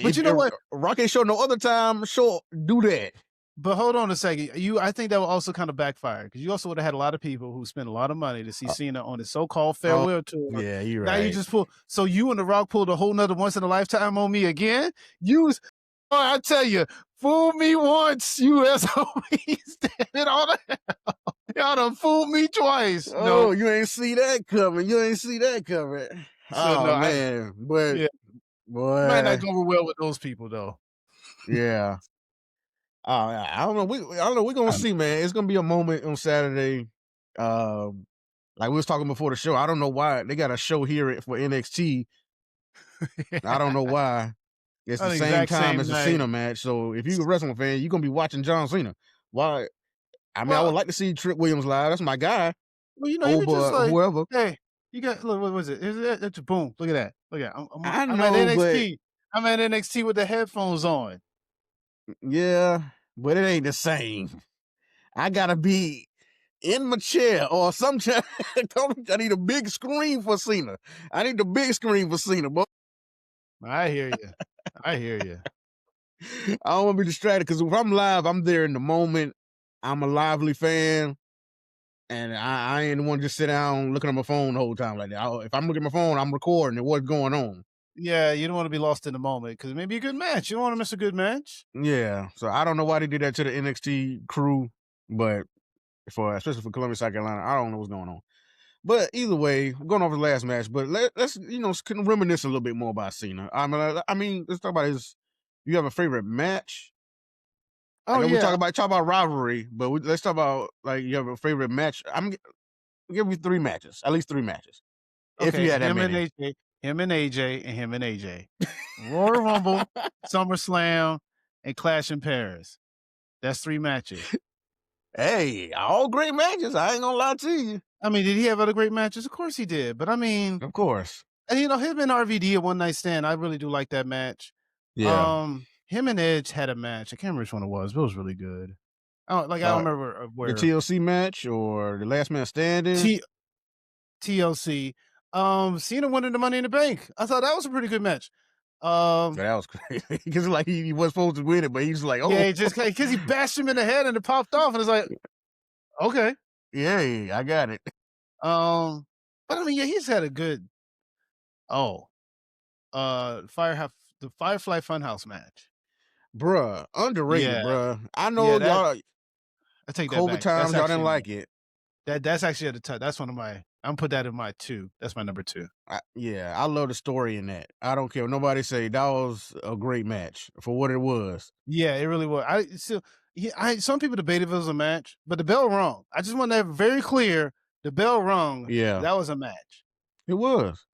But you know what? Rock ain't show no other time. Sure, do that. But hold on a second. I think that would also kind of backfire because you also would have had a lot of people who spent a lot of money to see Cena on his so-called farewell tour. Yeah, you're now right. Now you just so you and The Rock pulled a whole nother once in a lifetime on me again. I tell you, fool me once, you SOBs. Damn it all the hell. Y'all done fooled me twice. Oh, no, you ain't see that coming. So, man, but boy, might not go over well with those people though. Yeah. I don't know. We're gonna see, man. It's gonna be a moment on Saturday. Like we was talking before the show. I don't know why they got a show here for NXT. I don't know why. It's the same time as the Cena match. So if you're a wrestling fan, you're gonna be watching John Cena. Why? I mean, I would like to see Trick Williams live. That's my guy. Well, you just like, whoever. Hey, you got look. What was it? It's boom. Look at that. Look at that. I'm at NXT. I'm at NXT with the headphones on. Yeah, but it ain't the same. I gotta be in my chair or something. I need a big screen for Cena. I But I hear you. I don't want to be distracted because if I'm live, I'm there in the moment. I'm a lively fan, and I ain't the one just sit down looking at my phone the whole time like that. If I'm looking at my phone, I'm recording and what's going on. Yeah, you don't want to be lost in the moment because it may be a good match. You don't want to miss a good match. Yeah, so I don't know why they did that to the NXT crew, but especially for Columbia, South Carolina, I don't know what's going on. But either way, we're going over the last match. But let's can reminisce a little bit more about Cena. I mean, let's talk about his. You have a favorite match? I Oh know we yeah. talk about rivalry, but let's talk about like you have a favorite match. I'm give you 3 matches, at least 3 matches, if you Okay, had that him and many. AJ, him and AJ, and him and AJ. Royal Rumble, SummerSlam, and Clash in Paris. That's 3 matches. Hey, all great matches. I ain't gonna lie to you. I mean, did he have other great matches? Of course he did. But I mean, Of course. and him and RVD at One Night Stand, I really do like that match. Yeah. Him and Edge had a match. I can't remember which one it was, but it was really good. I don't remember The where TLC match or the Last Man Standing. TLC. Cena winning the Money in the Bank. I thought that was a pretty good match. So that was crazy because like he was supposed to win it, but he's like, oh, yeah, just because he bashed him in the head and it popped off, and it's like, okay, yeah, I got it. but I mean, yeah, he's had a good. Oh, the Firefly Funhouse match. Bruh, underrated, Yeah, bruh. I know yeah, y'all I take that COVID back. times That's y'all didn't actually like it. that's actually at the top. That's one of my. I'm put that in my 2. That's my number 2. Yeah, I love the story in that. I don't care what nobody say. That was a great match for what it was. Yeah, it really was. Some people debated if it was a match, but the bell rung. I just want that very clear. The bell rung. Yeah, That was a match. it was.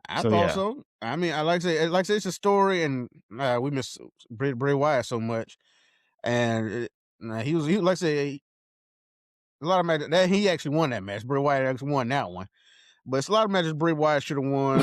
I So thought yeah. so. I mean, I like to say, it's a story, and we miss Bray Wyatt so much, and he was like I say a lot of matches that he actually won that match. Bray Wyatt actually won that one, but it's a lot of matches Bray Wyatt should have won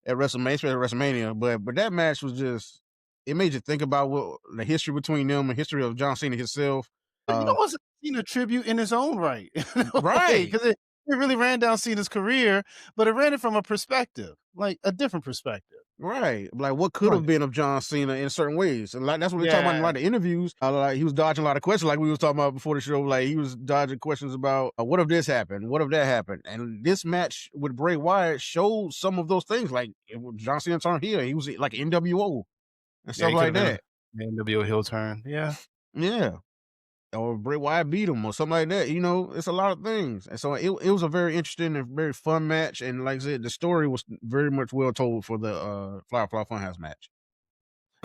at WrestleMania, especially at WrestleMania. But that match was just it made you think about what the history between them, and history of John Cena himself. But it was a Cena tribute in its own right, Right. Because it really ran down Cena's career, but it ran it from a perspective, like a different perspective. Right. Like what could have been of John Cena in certain ways. And like that's what we talking about in a lot of interviews. Like he was dodging a lot of questions, like we was talking about before the show. Like he was dodging questions about what if this happened? What if that happened? And this match with Bray Wyatt showed some of those things. Like John Cena turned heel. He was like NWO and stuff like that. NWO heel turn. Yeah. Yeah. Or Bray Wyatt beat him or something like that. It's a lot of things. And so it was a very interesting and very fun match. And like I said, the story was very much well told for the Firefly Funhouse match.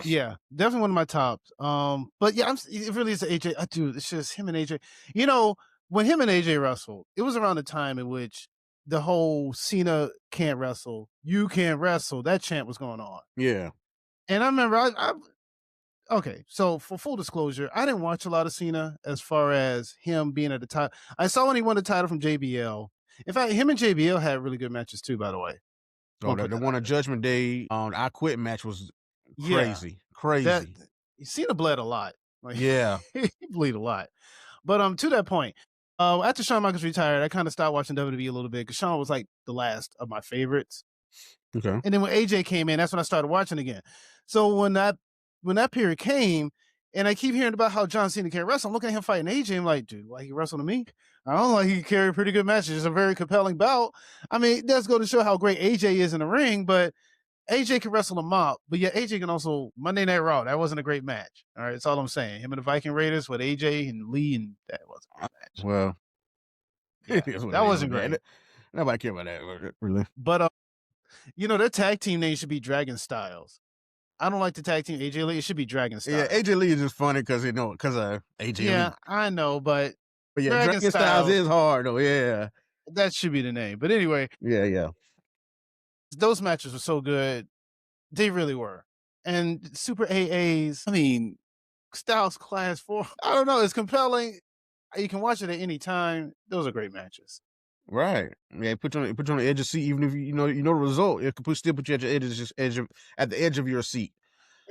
Yeah, definitely one of my tops. But yeah, it really is AJ. Dude, it's just him and AJ. When him and AJ wrestled, it was around the time in which the whole Cena can't wrestle, you can't wrestle, that chant was going on. Yeah. And I remember okay, so for full disclosure, I didn't watch a lot of Cena as far as him being at the top. I saw when he won the title from JBL. In fact, him and JBL had really good matches too, by the way. Oh, the one on Judgment Day I Quit match was crazy. Yeah, crazy. Cena bled a lot. Like, yeah. He bleed a lot. But to that point, after Shawn Michaels retired, I kind of stopped watching WWE a little bit because Shawn was like the last of my favorites. Okay. And then when AJ came in, that's when I started watching again. So when that period came, and I keep hearing about how John Cena can't wrestle, I'm looking at him fighting AJ. I'm like, dude, why he wrestling me? I don't like he carried pretty good matches. It's a very compelling bout. I mean, that's going to show how great AJ is in the ring, but AJ can wrestle a mop, but yeah, AJ can also Monday Night Raw. That wasn't a great match. All right, that's all I'm saying. Him and the Viking Raiders with AJ and Lee, and that wasn't a great match. Well, yeah, that wasn't great. Nobody care about that, really. But their tag team name should be Dragon Styles. I don't like the tag team AJ Lee. It should be Dragon Styles. Yeah, AJ Lee is just funny because of AJ Lee. Yeah, I know, but yeah, Dragon Styles is hard though. Yeah, that should be the name. But anyway, yeah, those matches were so good. They really were. And Super AAs, I mean, Styles Class 4, I don't know, it's compelling. You can watch it at any time. Those are great matches. Right. Yeah, put you on the edge of the seat, even if you know the result. It could still put you at the edge of your seat.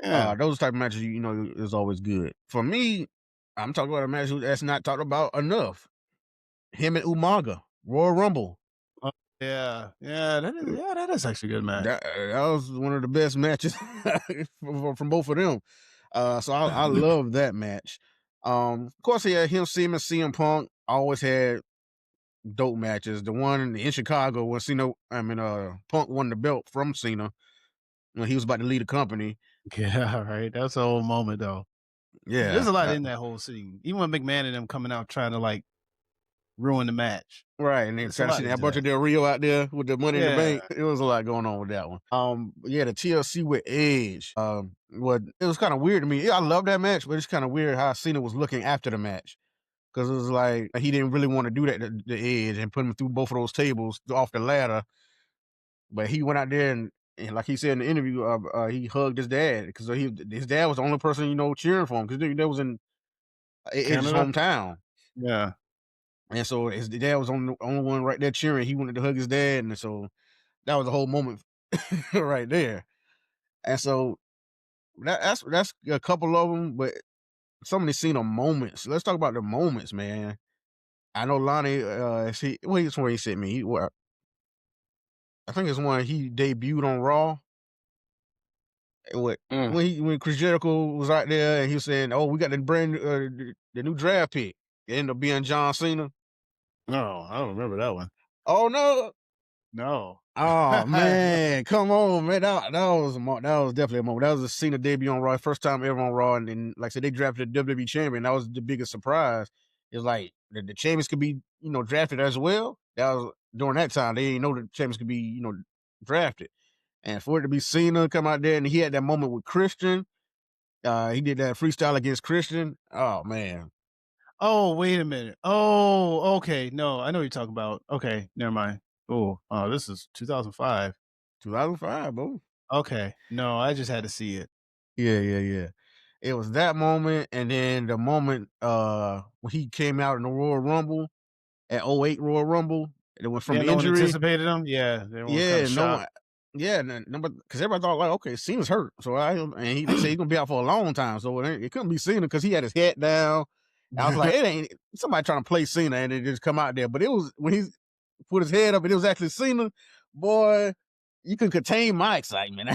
Yeah. Those type of matches, is always good. For me, I'm talking about a match that's not talked about enough. Him and Umaga, Royal Rumble. Yeah, that is actually a good match. That was one of the best matches from both of them. So I love that match. Of course, he had him, CM Punk always had dope matches. The one in Chicago when Punk won the belt from Cena. when he was about to lead the company. Yeah, right. That's a whole moment though. There's Yeah, a lot in that whole scene. Even when McMahon and them coming out trying to like ruin the match. right, and then There's a try to lot see that into bunch that. of Del Rio out there with the money in the Yeah. bank. It was a lot going on with that one. Yeah, the TLC with Edge. What it was kind of weird to me. Yeah, I love that match, but it's kind of weird how Cena was looking after the match. Because it was like he didn't really want to do that to the Edge and put him through both of those tables off the ladder. But he went out there and like he said in the interview, he hugged his dad because his dad was the only person cheering for him because that was in Edge's Canada? hometown. Yeah. And so his dad was the only one right there cheering. He wanted to hug his dad, and so that was the whole moment right there. And so that's a couple of them, but some of the Cena moments. Let's talk about the moments, man. I know Lonnie. It's where he sent me. I think it's one he debuted on Raw. What when Chris Jericho was out there and he was saying, "Oh, we got the the new draft pick." It ended up being John Cena. No, I don't remember that one. Oh no. No. Oh man, come on, man! That was definitely a moment. That was a Cena debut on Raw, first time ever on Raw, and then like I said, they drafted the WWE champion. That was the biggest surprise. It's like the champions could be drafted as well. That was during that time they didn't know the champions could be drafted, and for it to be Cena come out there and he had that moment with Christian. He did that freestyle against Christian. Oh man. Oh, wait a minute. Oh, okay. No, I know what you're talking about. Okay, never mind. Oh, this is 2005. 2005, bro. Okay. No, I just had to see it. Yeah. It was that moment, and then the moment when he came out in the Royal Rumble at '08 Royal Rumble, it went from Yeah, no one injury. anticipated him. Yeah, everyone kind Yeah, of no shocked. one. Yeah, number because everybody thought like, okay, Cena's hurt, so they say he's gonna be out for a long time, so it couldn't be Cena because he had his head down. I was like, it ain't somebody trying to play Cena and it just come out there, but it was when he put his head up and it was actually Cena. Boy, you can contain my excitement.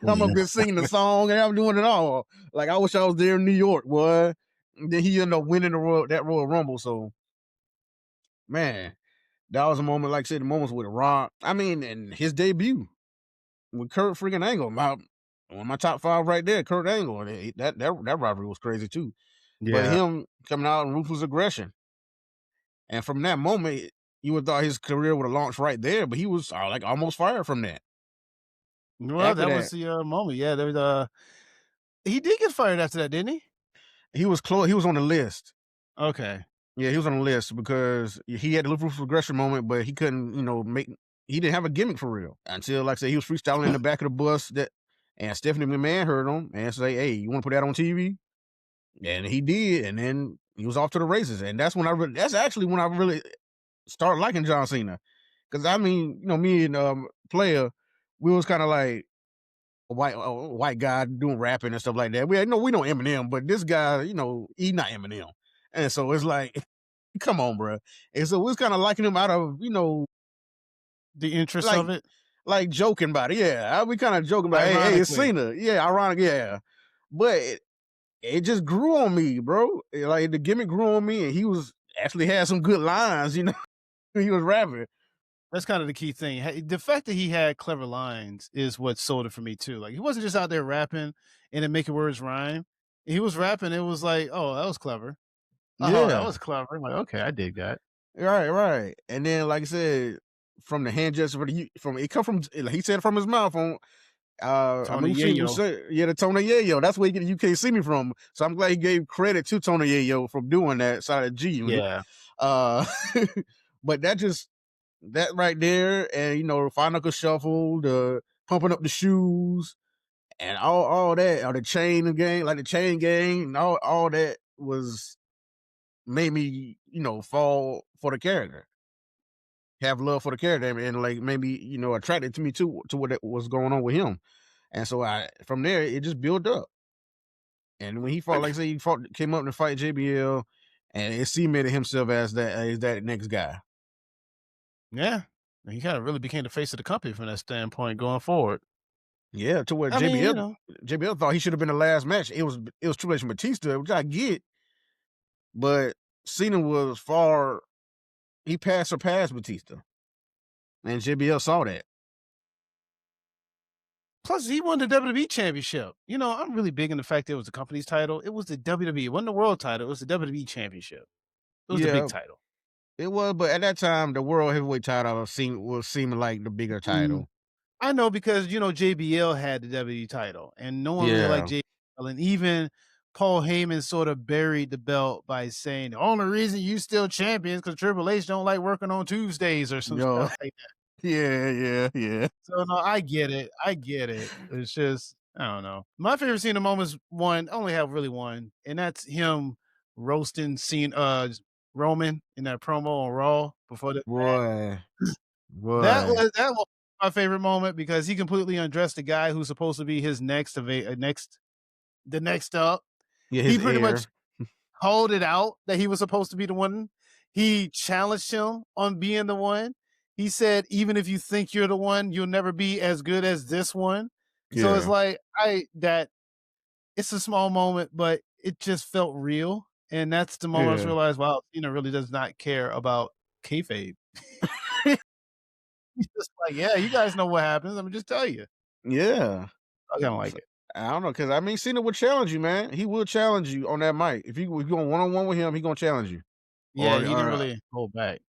I'm up there singing the song and I'm doing it all. Like I wish I was there in New York, boy. And then he ended up winning that Royal Rumble. So, man, that was a moment. Like I said, the moments with Rock. I mean, and his debut with Kurt freaking Angle. One of my top 5 right there, Kurt Angle. And that rivalry was crazy too. But Yeah. him coming out in ruthless aggression, and from that moment, you would thought his career would have launched right there. But he was like almost fired from that. Well, After that was that, the moment. Yeah, there was he did get fired after that, didn't he? he was close. He was on the list. Okay. Yeah, he was on the list because he had the ruthless aggression moment, but he couldn't, he didn't have a gimmick for real until, like I said, he was freestyling in the back of the bus. And Stephanie McMahon heard him and say, "Hey, you want to put that on TV?" And he did, and then he was off to the races. And that's actually when I really started liking John Cena, because I mean, me and Player, we was kind of like a white guy doing rapping and stuff like that. We know Eminem, but this guy, he's not Eminem, and so it's like, come on, bro. And so we was kind of liking him out of The interest like of it? like joking about it. Yeah, we kind of joking about, hey, it's Ironically. Cena. Yeah, ironic. Yeah, but it just grew on me, bro. Like the gimmick grew on me, and he was actually had some good lines. He was rapping. That's kind of the key thing. The fact that he had clever lines is what sold it for me too. Like he wasn't just out there rapping and then making words rhyme. He was rapping. It was like, oh, that was clever. Oh, that Yeah, was clever. I'm like, okay, I dig that. right. And then, like I said, from the hand gesture from it come from, he said it from his mouth on. I Tony mean, we Yayo. say, yeah, the Tony Yayo. That's where you can't see me from. So I'm glad he gave credit to Tony Yayo from doing that side of G Unit. Yeah. Uh, but that right there, and Final Knuckle Shuffle, the pumping up the shoes, and all that, or the chain gang, like the chain gang, and all that was made me, fall for the character, have love for the character, and like maybe attracted to me too to what was going on with him. And so from there it just built up. And when he fought, like I said, came up to fight JBL, and it cemented himself as that next guy. Yeah. He kind of really became the face of the company from that standpoint going forward. Yeah, to where I mean, JBL thought he should have been the last match. It was Triple H and Batista, which I get, but Cena was he surpassed Batista, and JBL saw that. Plus, he won the WWE Championship. You know, I'm really big in the fact that it was the company's title. It was the WWE. It wasn't the world title. It was the WWE Championship. It was the big Yeah, title. it was, but at that time, the world heavyweight title was seeming like the bigger Mm, title. I know because, you know, JBL had the WWE title, and no one really liked Yeah, JBL, and even Paul Heyman sort of buried the belt by saying, "The only reason you still champions because Triple H don't like working on Tuesdays," or some yo, stuff like that. yeah. So, no, I get it. I get it. It's just I don't know. My favorite scene of moments one, I only have really one, and that's him roasting Roman in that promo on Raw before the Boy, that boy, was my favorite moment because he completely undressed the guy who's supposed to be his next up. yeah, He his pretty much air, called it out that he was supposed to be the one. He challenged him on being the one. He said, "Even if you think you're the one, you'll never be as good as this one." So it's yeah, like I that it's a small moment, but it just felt real, and that's the moment I just yeah, realized, wow, Cena really does not care about kayfabe. He's just like, "Yeah, you guys know what happens. Let me just tell you." yeah. I kinda So, like it. I don't know, cause I mean, Cena would challenge you, man. He will challenge you on that mic. If you going one on one with him, he gonna challenge you. Yeah, he didn't Or really hold back.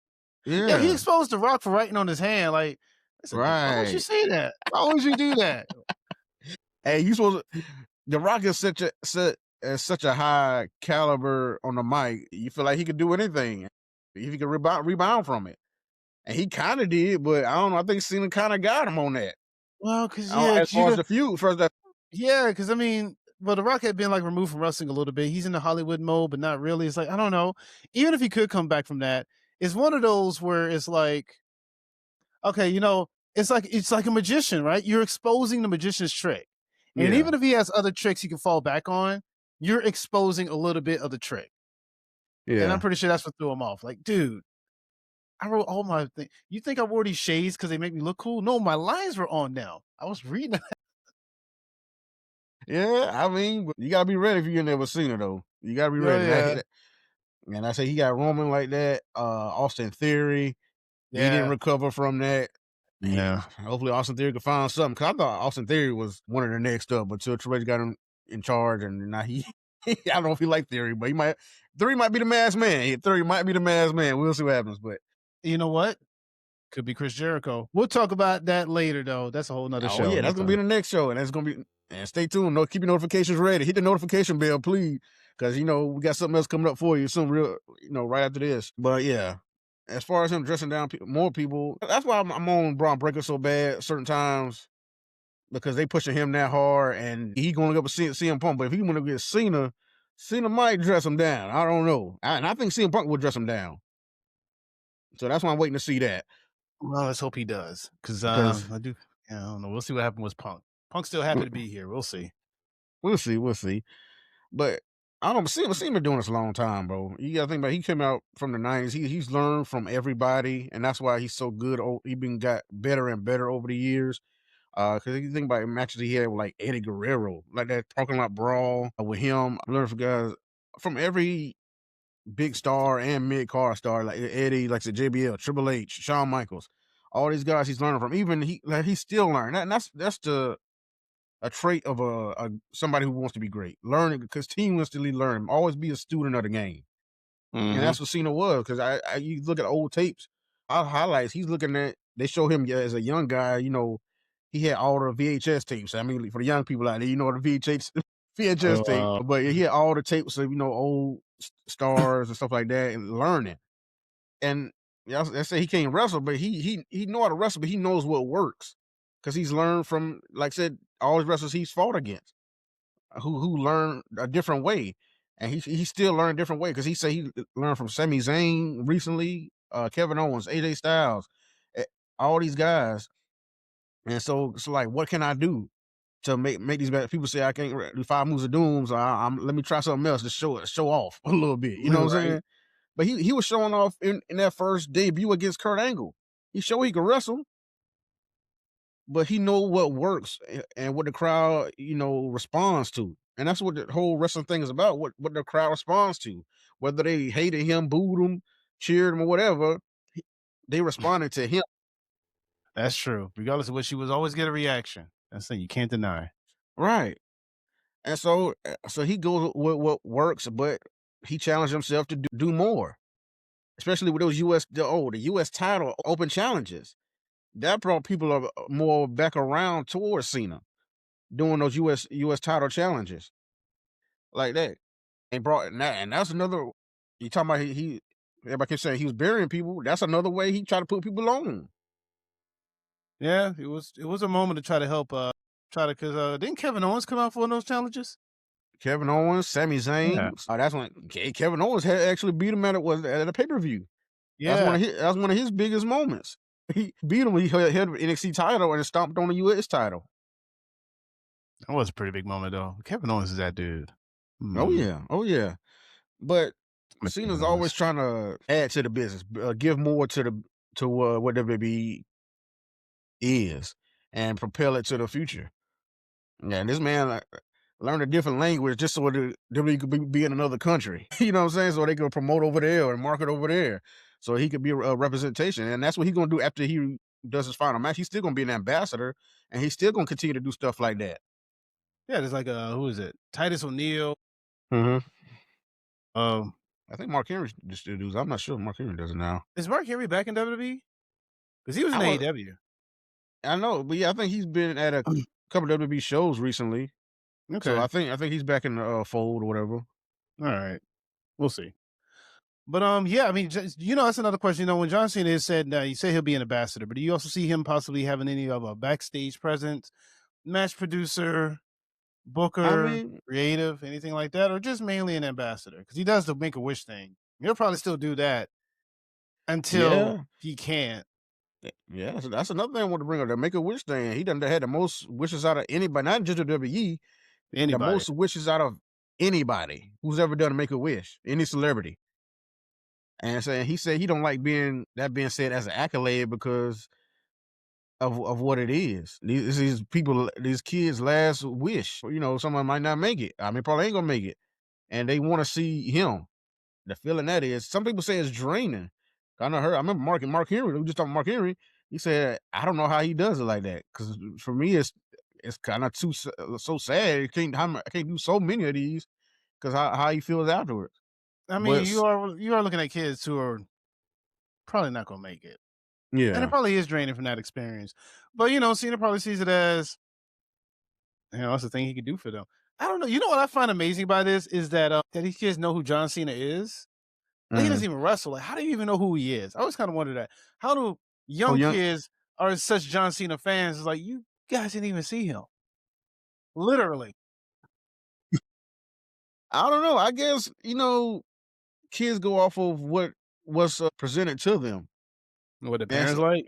Yeah, he yeah, exposed The Rock for writing on his hand, like, I said, "Why would you right. say that? Why would you do that?" Hey, you supposed to, The Rock is such a high caliber on the mic. You feel like he could do anything if he could rebound from it, and he kind of did. But I don't know. I think Cena kind of got him on that. Well, cause I yeah, don't- As 'cause you far as got the feud, first that yeah, cause I mean, well, The Rock had been, like, removed from wrestling a little bit. He's in the Hollywood mode, but not really. It's like, I don't know. Even if he could come back from that, it's one of those where it's like, okay, you know, it's like a magician, right? You're exposing the magician's trick. And yeah, even if he has other tricks he can fall back on, you're exposing a little bit of the trick. And I'm yeah, pretty sure that's what threw him off. Like, dude, I wrote all my thing. You think I wore these shades because they make me look cool? No, my lines were on now. I was reading. yeah. I mean, you gotta be ready if you're in there with Cena, though. You gotta be Oh ready. yeah. And I say he got Roman like that. Austin Theory, he didn't Yeah. recover from that. And Yeah. hopefully Austin Theory can find something. Cause I thought Austin Theory was one of the next up, but until Triple H got him in charge, and now he, I don't know if he liked Theory, but Theory might be the masked man. Theory might be the masked man. We'll see what happens. But You know what? Could be Chris Jericho. We'll talk about that later, though. That's a whole nother oh show. yeah, Another that's gonna be time. the next show, and that's gonna be. And stay tuned. No, keep your notifications ready. Hit the notification bell, please, because we got something else coming up for you soon. Real, right after this. But yeah, as far as him dressing down more people, that's why I'm on Braun Breaker so bad certain times because they pushing him that hard, and he going up with CM Punk. But if he want to get Cena, Cena might dress him down. I don't know, and I think CM Punk will dress him down. So that's why I'm waiting to see that Well, let's hope he does, because because I do. Yeah, I don't know. We'll see what happened with Punk. Punk's still happy to be here. We'll see. we'll see. But I don't see him doing this a long time, bro. You gotta think about he came out from the '90s. He's learned from everybody, and that's why he's so good. He been got better and better over the years. Because you think about matches he had with like Eddie Guerrero, like that parking lot brawl with him. I learned from guys from every big star and mid card star, like Eddie, like the JBL, Triple H, Shawn Michaels, all these guys he's learning from. Even he's still learning. And that's the a trait of a somebody who wants to be great. Learning because continuously learn. Always be a student of the game. And Mhm. that's what Cena was. Because you look at old tapes, our highlights, he's looking at they show him as a young guy, he had all the VHS tapes. I mean, for the young people out there, the VHS VHS tape. Uh, But he had all the tapes of, old stars and stuff like that and learning. And yeah, I say he can't wrestle, but he know how to wrestle, but he knows what works. Because he's learned from, like I said, all his wrestlers he's fought against who learn a different way, and he still learned a different way because he said he learned from Sami Zayn recently, Kevin Owens, AJ Styles, eh, all these guys, and so like, what can I do to make these bad people say I can't do five moves of doom? So I'm let me try something else to show off a little bit. You know what I'm right. saying? But he was showing off in that first debut against Kurt Angle. He showed he could wrestle, but he know what works and what the crowd, responds to. And that's what the whole wrestling thing is about. What the crowd responds to, whether they hated him, booed him, cheered him, or whatever, they responded to him. That's true. Regardless of what she was always get a reaction. That's the thing you can't deny. Right. And so he goes with what works, but he challenged himself to do more, especially with those the US title open challenges. That brought people more back around towards Cena doing those US title challenges like that. And that's another. You talking about he everybody kept saying he was burying people. That's another way he tried to put people on. Yeah, it was a moment to try to help, try to because didn't Kevin Owens come out for one of those challenges? Kevin Owens, Sami Yeah. Zayn. That's when Kevin Owens had actually beat him at a pay per view. Yeah. That's one of his biggest moments. He beat him. He held the NXT title and stomped on the US title. That was a pretty big moment, though. Kevin Owens is that dude. Oh Hmm. yeah, oh yeah. But I miss Cena's Kevin always Owens. trying to add to the business, give more to what WWE is, and propel it to the future. Yeah, and this man learned a different language just so the WWE could be in another country. You know what I'm saying? So they could promote over there or market over there. So he could be a representation. And that's what he's gonna do after he does his final match. He's still gonna be an ambassador and he's still gonna continue to do stuff like that. Yeah, there's like, who is it? Titus O'Neil. Hmm. Um, I think Mark Henry still does. I'm not sure if Mark Henry does it now. is Mark Henry back in WWE? Because he was I in was AEW. I know, but yeah, I think he's been at a couple of WWE shows recently. So Okay. I think he's back in the fold or whatever. All right. We'll see. But yeah, I mean, that's another question. When John Cena has said you say he'll be an ambassador, but do you also see him possibly having any of a backstage presence, match producer, I booker, mean, creative, anything like that, or just mainly an ambassador? Because he does the Make a Wish thing. He'll probably still do that until yeah. he can't. Yeah, that's another thing I want to bring up. The Make a Wish thing. He done had the most wishes out of anybody, not just the WWE, the Anybody. most wishes out of anybody who's ever done a Make a Wish, any celebrity. And saying he said he don't like being said as an accolade because of what it is. These people, these kids' last wish. Someone might not make it. I mean, probably ain't gonna make it, and they want to see him. The feeling that is, some people say it's draining. I remember Mark Henry. We just talking Mark Henry. He said, "I don't know how he does it like that because for me, it's kind of so sad. I can't do so many of these because how he feels afterwards." I mean, But you are looking at kids who are probably not gonna make it. And it yeah, probably is draining from that experience. But Cena probably sees it as, that's the thing he could do for them. I don't know. You know what I find amazing by this is that these kids know who John Cena is. Like, he doesn't mm. even wrestle. Like, how do you even know who he is? I always kind of wonder that. How do Oh young young, kids are such John Cena fans? It's like, you guys didn't even see him. Literally. I don't know. I guess kids go off of what's presented to them. What the And parents like?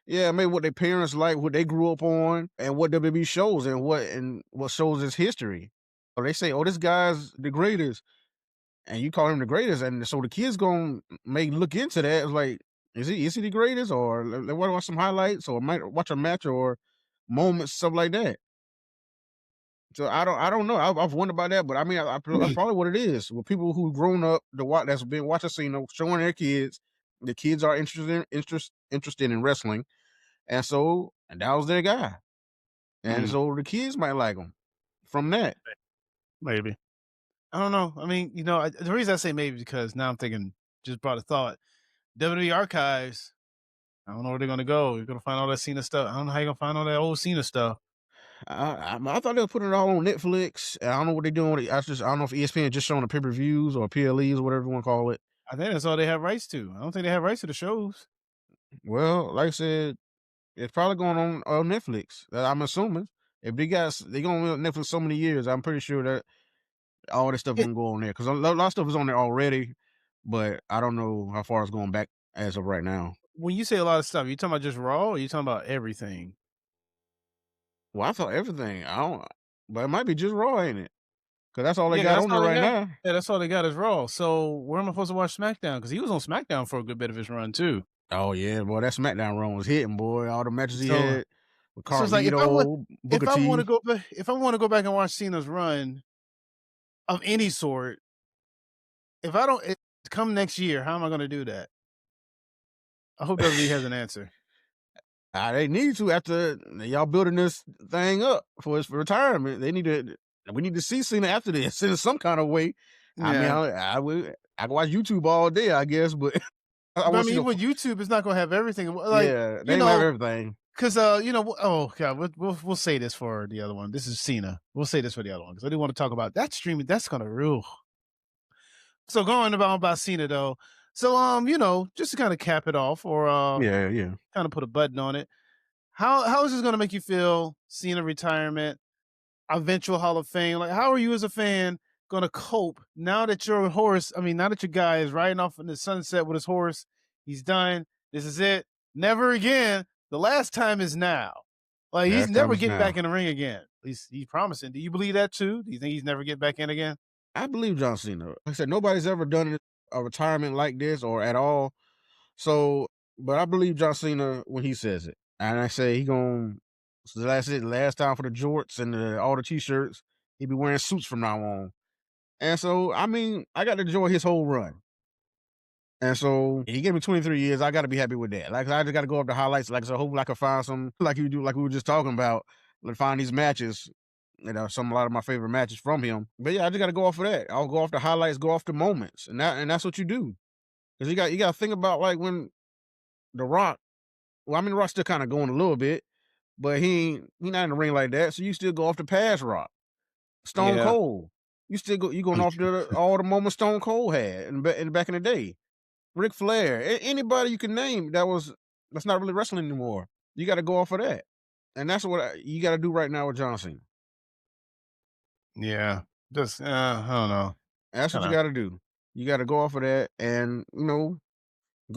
yeah, maybe what their parents like, what they grew up on, and what WWE shows, and what shows its history. Or they say, "Oh, this guy's the greatest," and you call him the greatest, and so the kids gonna may look into that. It's like, is he the greatest, or let watch some highlights, or might watch a match or moments, stuff like that. So I don't know. I've wondered about that, but I mean, that's probably what it is. With people who've grown up that's been watching, showing their kids, the kids are interested in wrestling, and that was their guy. And Mm, so the kids might like him from that. maybe. I don't know. I mean, the reason I say maybe because now I'm thinking, just brought a thought. WWE archives. I don't know where they're gonna go. You're gonna find all that Cena stuff. I don't know how you're gonna find all that old Cena stuff. I thought they were putting it all on Netflix. I don't know what they're doing with it. I don't know if ESPN just showing the pay-per-views or PLEs or whatever you want to call it. I think that's all they have rights to. I don't think they have rights to the shows. Well, like I said, it's probably going on Netflix. I'm assuming if they going on Netflix so many years, I'm pretty sure that all this stuff Yeah, gonna go on there because a lot of stuff is on there already. But I don't know how far it's going back as of right now. when you say a lot of stuff, you talking about just Raw or you talking about everything? Well, I thought everything. I don't, but it might be just Raw, ain't it? Because that's all they Yeah, got that's on there all they right got. now. Yeah, that's all they got is Raw. So where am I supposed to watch SmackDown? Because he was on SmackDown for a good bit of his run too. Oh yeah, boy, that SmackDown run was hitting, boy. All the matches he So had with so it's like Carlito, Booker T. if I want to go back and watch Cena's run of any sort, if I don't come next year, how am I going to do that? I hope WWE has an answer. They need to after y'all building this thing up for his retirement. They need to. We need to see Cena after this in some kind of way. I mean, Yeah. I can watch YouTube all day, I guess, but I But I want to mean, see the. even YouTube is not gonna have everything. Like, Yeah, they you ain't gonna have know, everything. because oh god, we'll say this for the other one. This is Cena. We'll say this for the other one because I do want to talk about that streaming. That's gonna rule. So going about Cena though. So just to kind of cap it off or Yeah. kind of put a button on it. How is this gonna make you feel? Cena retirement, eventual Hall of Fame. Like, how are you as a fan gonna cope now that your horse? I mean, now that your guy is riding off in the sunset with his horse, he's done. This is it. Never again. The last time is now. Like, he's Last time never is getting now. back in the ring again. At least he's promising. Do you believe that too? Do you think he's never get back in again? I believe John Cena. Like I said, nobody's ever done a retirement like this or at all. So, but I believe John Cena when he says it, and I say he gonna. So that's it. Last time for the jorts and all the t-shirts. He be wearing suits from now on. And so, I mean, I got to enjoy his whole run. And so he gave me 23 years. I got to be happy with that. Like I just got to go up the highlights. Like so, hopefully I can find some like you do, like we were just talking about. Like find these matches. A lot of my favorite matches from him. But yeah, I just got to go off of that. I'll go off the highlights, go off the moments, and that's what you do. Because you got to think about like when the Rock. Well, I mean, the Rock's still kind of going a little bit, but he not in the ring like that. So you still go off the past Rock. Stone Yeah. Cold. You going off all the moments Stone Cold had in back in the day. Ric Flair, anybody you can name that's not really wrestling anymore. You got to go off of that, and that's what you got to do right now with John Cena. Yeah. Just I don't know. That's what Kind you of. got to do. You got to go off of that, and go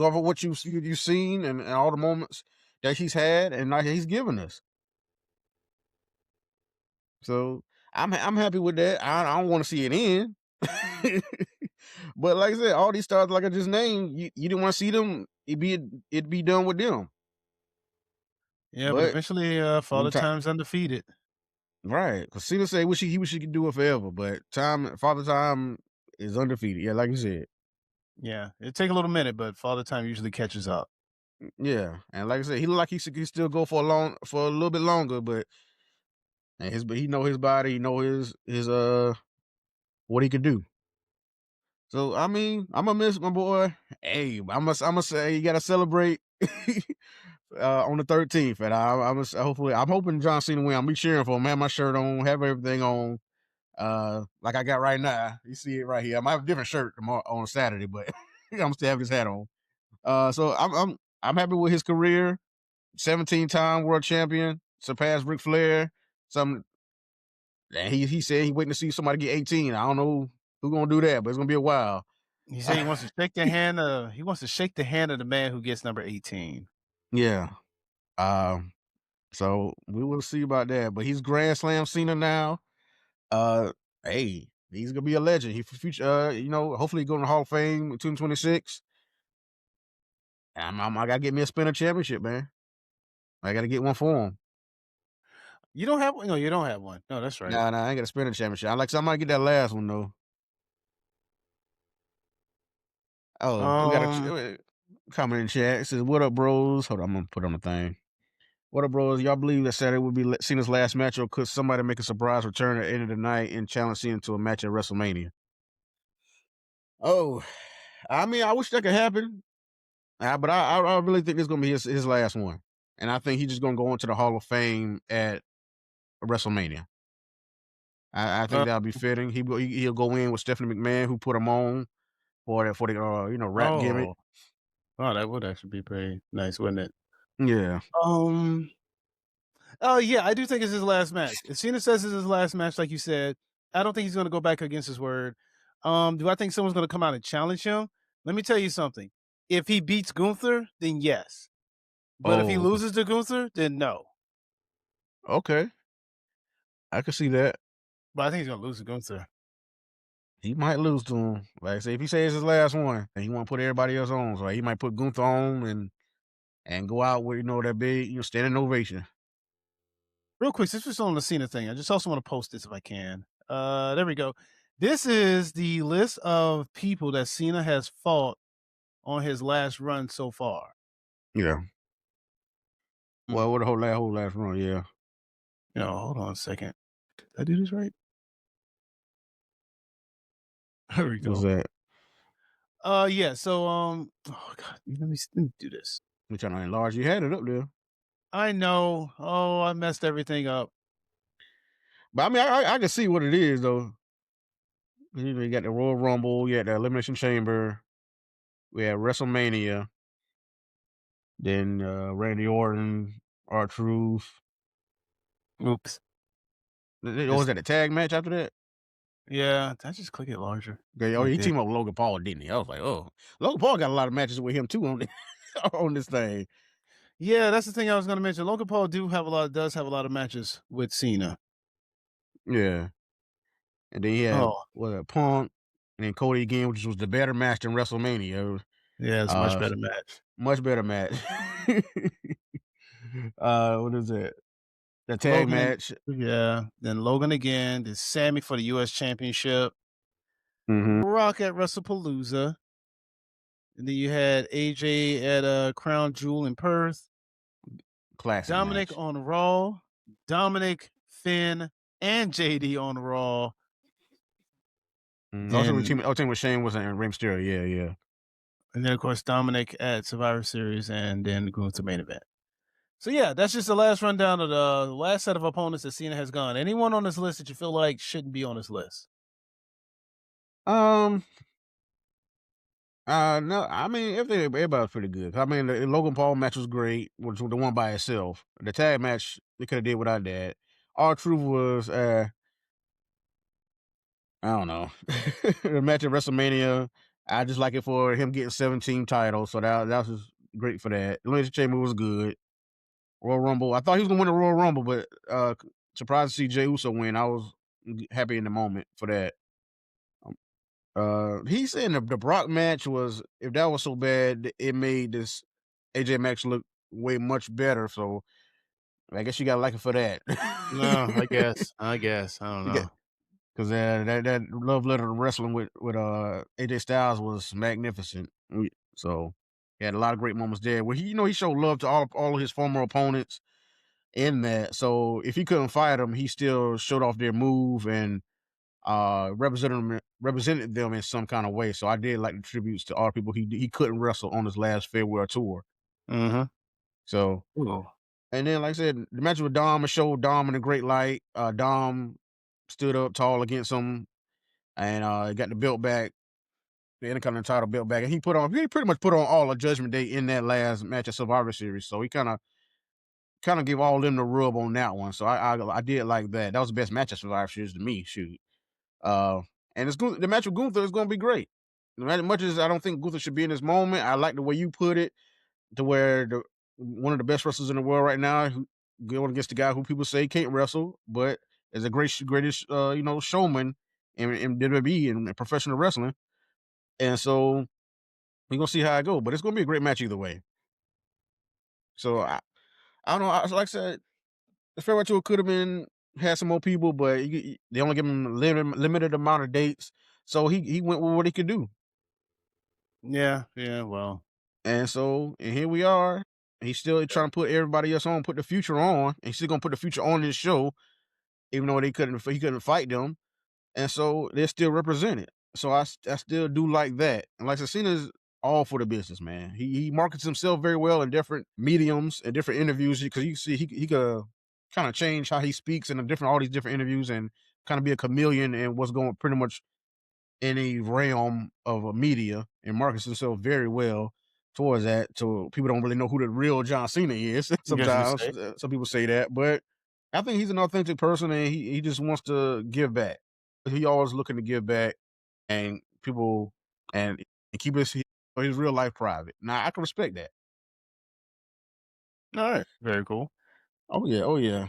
off of what you've seen and all the moments that he's had and like he's given us. So I'm happy with that. I don't want to see it end. But like I said, all these stars like I just named, you didn't want to see them. It'd be done with them. Yeah, but But eventually, when Father Time's undefeated. right, because Cena said he wish he could do it forever, but Father Time is undefeated. Yeah, like you said. Yeah, it take a little minute, but Father Time usually catches up. Yeah, and like I said, he look like he still go for a little bit longer, but he know his body, he know his what he could do. So I mean, I'm gonna miss my boy. Hey, I'm gonna say you gotta celebrate on the 13th, and I'm hoping John Cena win. I'm be cheering for him. Have my shirt on, have everything on, like I got right now. You see it right here. I might have a different shirt tomorrow on Saturday, but I'm still having this hat on. So I'm happy with his career. 17-time world champion, surpassed Ric Flair. Some and he said he waiting to see somebody get 18. I don't know who gonna do that, but it's gonna be a while. He said he wants to shake the hand of the man who gets number 18. Yeah. Um, so we will see about that. But he's Grand Slam Cena now. Uh, hey, he's gonna be a legend. He for future. Hopefully go in the Hall of Fame in 2026. I gotta get me a spinner championship, man. I gotta get one for him. You don't have one? No, you don't have one. No, that's right. Nah, I ain't got a spinner championship. I like somebody get that last one though. Oh, we got Um, a comment in chat. It says, "What up, bros?" Hold on, I'm gonna put on the thing. What up, bros? Y'all believe that Saturday would be Cena's last match, or could somebody make a surprise return at the end of the night and challenge Cena to a match at WrestleMania? Oh, I mean, I wish that could happen, but I really think this is gonna be his last one, and I think he's just gonna go into the Hall of Fame at WrestleMania. I uh, think that'll be fitting. He'll go in with Stephanie McMahon, who put him on for the rap gimmick. oh, that would actually be pretty nice, wouldn't it? Yeah. Um, oh yeah, I do think it's his last match. If Cena says it's his last match, like you said, I don't think he's going to go back against his word. Do I think someone's going to come out and challenge him? Let me tell you something. If he beats Gunther, then yes. But if he Oh, loses to Gunther, then no. okay. I can see that. But I think he's going to lose to Gunther. He might lose to him. Like I say, if he says his last one, and he want to put everybody else on, so he might put Gunther on and go out with that big standing ovation. Real quick, since we're still on the Cena thing, I just also want to post this if I can. There we go. This is the list of people that Cena has fought on his last run so far. Yeah. Well, what the whole last run, yeah. Hold on a second. Did I do this right? There we What's go. that? Yeah. So, oh god, let me do this. We trying to enlarge. You had it up there, I know. Oh, I messed everything up. but I mean, I can see what it is though. You got the Royal Rumble, you had the Elimination Chamber, we had WrestleMania, then Randy Orton, R-Truth. Oops. Or was Just that a tag match after that? yeah. Did I just click it larger? Okay, oh, I he did. teamed up with Logan Paul, didn't he? I was like, oh, Logan Paul got a lot of matches with him too on on this thing. Yeah, that's the thing I was going to mention. Logan Paul does have a lot of matches with Cena. Yeah, and then he had Oh, Punk, and then Cody again, which was the better match than WrestleMania. yeah, it's a much Uh, better match. much better match. What is it? The tag match. Then Logan again, then Sammy for the US Championship, Hmm. Brock at WrestlePalooza, and then you had AJ at Crown Jewel in Perth, Classic Dominic match. on Raw, Dominic, Finn, and JD on Raw. Then Team with Shane was in Rey Mysterio. Yeah, yeah. and then of course Dominic at Survivor Series, and then going to main event. So yeah, that's just the last rundown of the last set of opponents that Cena has gone. Anyone on this list that you feel like shouldn't be on this list? Um, no, I mean everybody's pretty good. I mean the Logan Paul match was great, which was the one by itself. The tag match they could have did without that. R-Truth was I don't know. The match at WrestleMania, I just like it for him getting 17 titles, so that was great for that. Elimination Chamber was good. Royal Rumble, I thought he was gonna win the Royal Rumble, but surprised to see Jey Uso win. I was happy in the moment for that. He said the Brock match was, if that was so bad, it made this AJ match look way much better. So I guess you gotta like it for that. No, I guess. I don't know. Because that love letter to wrestling with AJ Styles was magnificent. So he had a lot of great moments there. Where he showed love to all of his former opponents in that. So if he couldn't fight them, he still showed off their move and represented them in some kind of way. So I did like the tributes to all the people he couldn't wrestle on his last farewell tour. Mm-hmm. So Ooh. and then like I said, the match with Dom showed Dom in a great light. Dom stood up tall against him and got the belt back, the Intercontinental title belt back, and he pretty much put on all of Judgment Day in that last match of Survivor Series. So he kind of give all them the rub on that one. So I did like that. That was the best match of Survivor Series to me. Shoot. Uh, and it's good. The match with Gunther is going to be great. As much as I don't think Gunther should be in this moment, I like the way you put it, to where one of the best wrestlers in the world right now, going against the guy who people say can't wrestle, but is a greatest showman in WWE and professional wrestling. And so we're gonna see how it goes, but it's gonna be a great match either way. So I don't know. Like I said, the farewell tour could have been had some more people, but they only give him a limited amount of dates. So he went with what he could do. Yeah, well. And here we are. He's still trying to put everybody else on, put the future on, and he's still gonna put the future on this show, even though he couldn't fight them. And so they're still represented. So I still do like that. And like I said, Cena's all for the business, man. He markets himself very well in different mediums and different interviews, because you see he could kind of change how he speaks in all these different interviews and kind of be a chameleon in what's going pretty much any realm of a media, and markets himself very well towards that. So people don't really know who the real John Cena is. I guess you Sometimes say. some people say that, but I think he's an authentic person, and he just wants to give back. He always looking to give back, and people and keep his real life private. Now I can respect that. All right. Very cool. Oh yeah, oh yeah.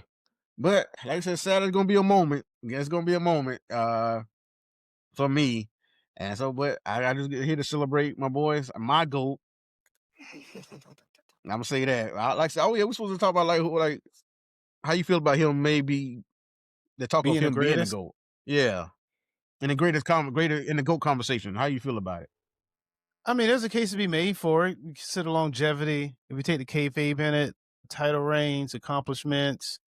But like I said, Saturday's gonna be a moment. Yeah, it's gonna be a moment for me. And so, but I just get here to celebrate my boys, my GOAT. I'm gonna say that. Like I said, oh yeah, we're supposed to talk about like how you feel about him. Maybe the talk of Being the him being the greatest. GOAT. Yeah, in the greater in the GOAT conversation. How you feel about it? I mean, there's a case to be made for it. You consider longevity. If we take the kayfabe in it, title reigns, accomplishments,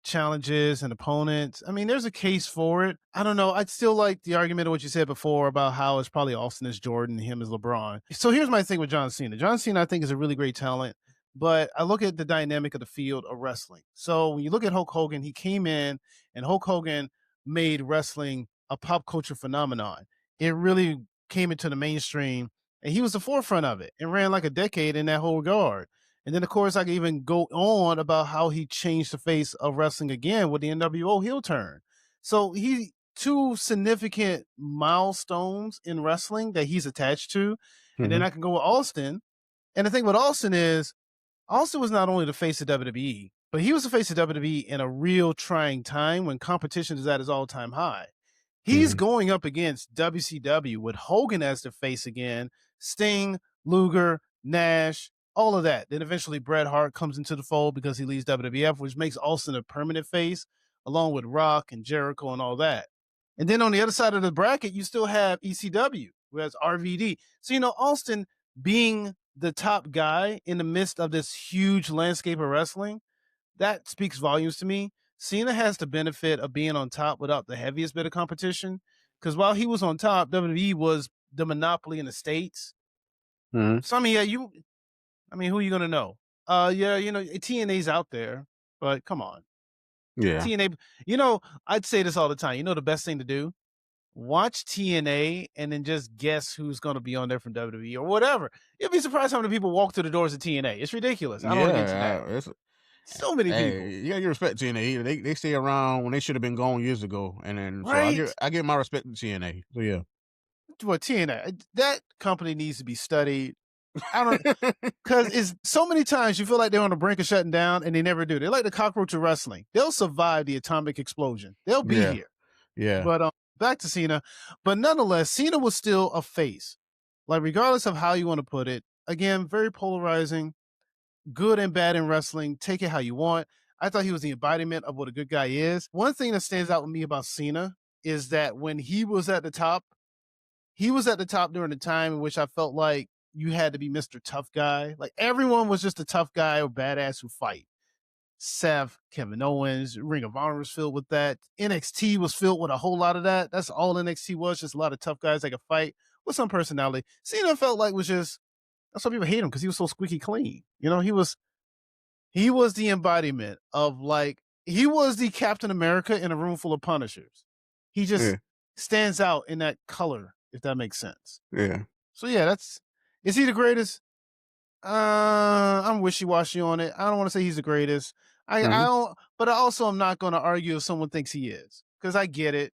challenges and opponents. I mean, there's a case for it. I don't know. I'd still like the argument of what you said before about how it's probably Austin as Jordan, him as LeBron. So here's my thing with John Cena. John Cena, I think, is a really great talent, but I look at the dynamic of the field of wrestling. So when you look at Hulk Hogan, he came in and Hulk Hogan made wrestling a pop culture phenomenon. It really came into the mainstream and he was the forefront of it and ran like a decade in that whole regard. And then, of course, I could even go on about how he changed the face of wrestling again with the NWO heel turn. So he two significant milestones in wrestling that he's attached to. And then I can go with Austin. And the thing with Austin is Austin was not only the face of WWE, but he was the face of WWE in a real trying time when competition is at its all-time high. He's going up against WCW with Hogan as the face again, Sting, Luger, Nash, all of that. Then eventually Bret Hart comes into the fold because he leaves WWF, which makes Austin a permanent face, along with Rock and Jericho and all that. And then on the other side of the bracket, you still have ECW, who has RVD. So, Austin being the top guy in the midst of this huge landscape of wrestling, that speaks volumes to me. Cena has the benefit of being on top without the heaviest bit of competition. Because while he was on top, WWE was the monopoly in the States. So, I mean, who are you going to know? TNA's out there, but come on. Yeah. TNA, I'd say this all the time. The best thing to do? Watch TNA and then just guess who's going to be on there from WWE or whatever. You'll be surprised how many people walk through the doors of TNA. It's ridiculous. I don't want to get into that. So many people. You gotta give respect to TNA. They stay around when they should have been gone years ago. And then right? So I give my respect to TNA. So yeah. Well, TNA, that company needs to be studied. I don't, because it's so many times you feel like they're on the brink of shutting down and they never do. They're like the cockroach of wrestling. They'll survive the atomic explosion. They'll be here. Yeah. But back to Cena. But nonetheless, Cena was still a face. Like, regardless of how you want to put it, again, very polarizing, good and bad in wrestling. Take it how you want. I thought he was the embodiment of what a good guy is. One thing that stands out with me about Cena is that when he was at the top during the time in which I felt like you had to be Mr. Tough Guy. Like, everyone was just a tough guy or badass who fight. Seth, Kevin Owens, Ring of Honor was filled with that. NXT was filled with a whole lot of that. That's all NXT was, just a lot of tough guys that could fight with some personality. Cena felt like that's why people hate him, because he was so squeaky clean. He was the embodiment of, like, he was the Captain America in a room full of Punishers. He just stands out in that color, if that makes sense. Yeah. So yeah, is he the greatest? I'm wishy-washy on it. I don't want to say he's the greatest. I don't, but I also am not going to argue if someone thinks he is, because I get it.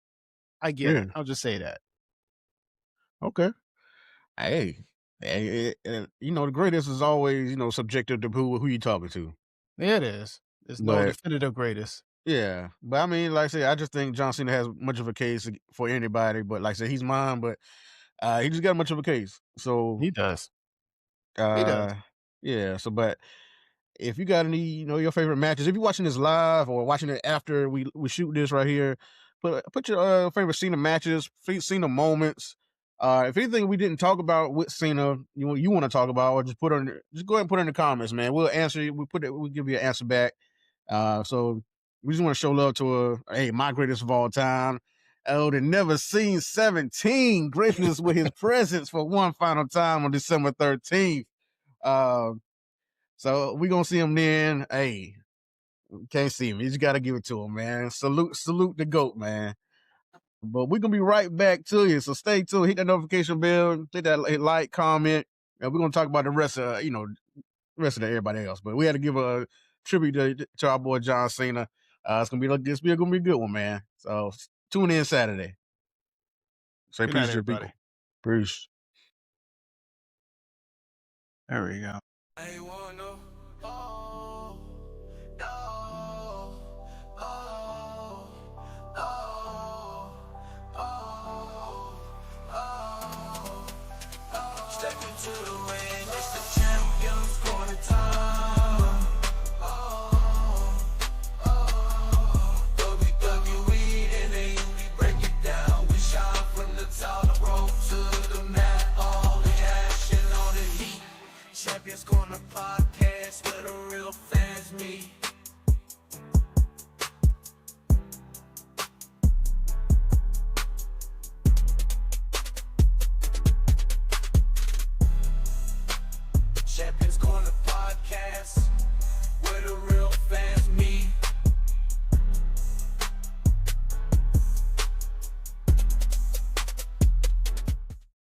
It. I'll just say that. Okay. Hey, the greatest is always, subjective to who you talking to. Yeah, it is. There's no definitive greatest. Yeah, but I mean, like I said, I just think John Cena has much of a case for anybody. But like I said, he's mine, but he just got much of a case. So he does. He does. Yeah. So, but if you got any, your favorite matches, if you're watching this live or watching it after we shoot this right here, put your favorite Cena matches, Cena moments. If anything we didn't talk about with Cena, you want to talk about, or just go ahead and put it in the comments, man. We'll answer you. We'll give you an answer back. So we just want to show love to my greatest of all time. The Never Seen 17 graciousness with his presence for one final time on December 13th. So we're gonna see him then. Hey, can't see him. You just gotta give it to him, man. Salute the GOAT, man. But we're gonna be right back to you. So stay tuned, hit that notification bell, hit that like, comment, and we're gonna talk about the rest of everybody else. But we had to give a tribute to our boy John Cena. It's gonna be a good one, man. So tune in Saturday. Say peace to everybody. Peace. There we go. I wanna, step into the way.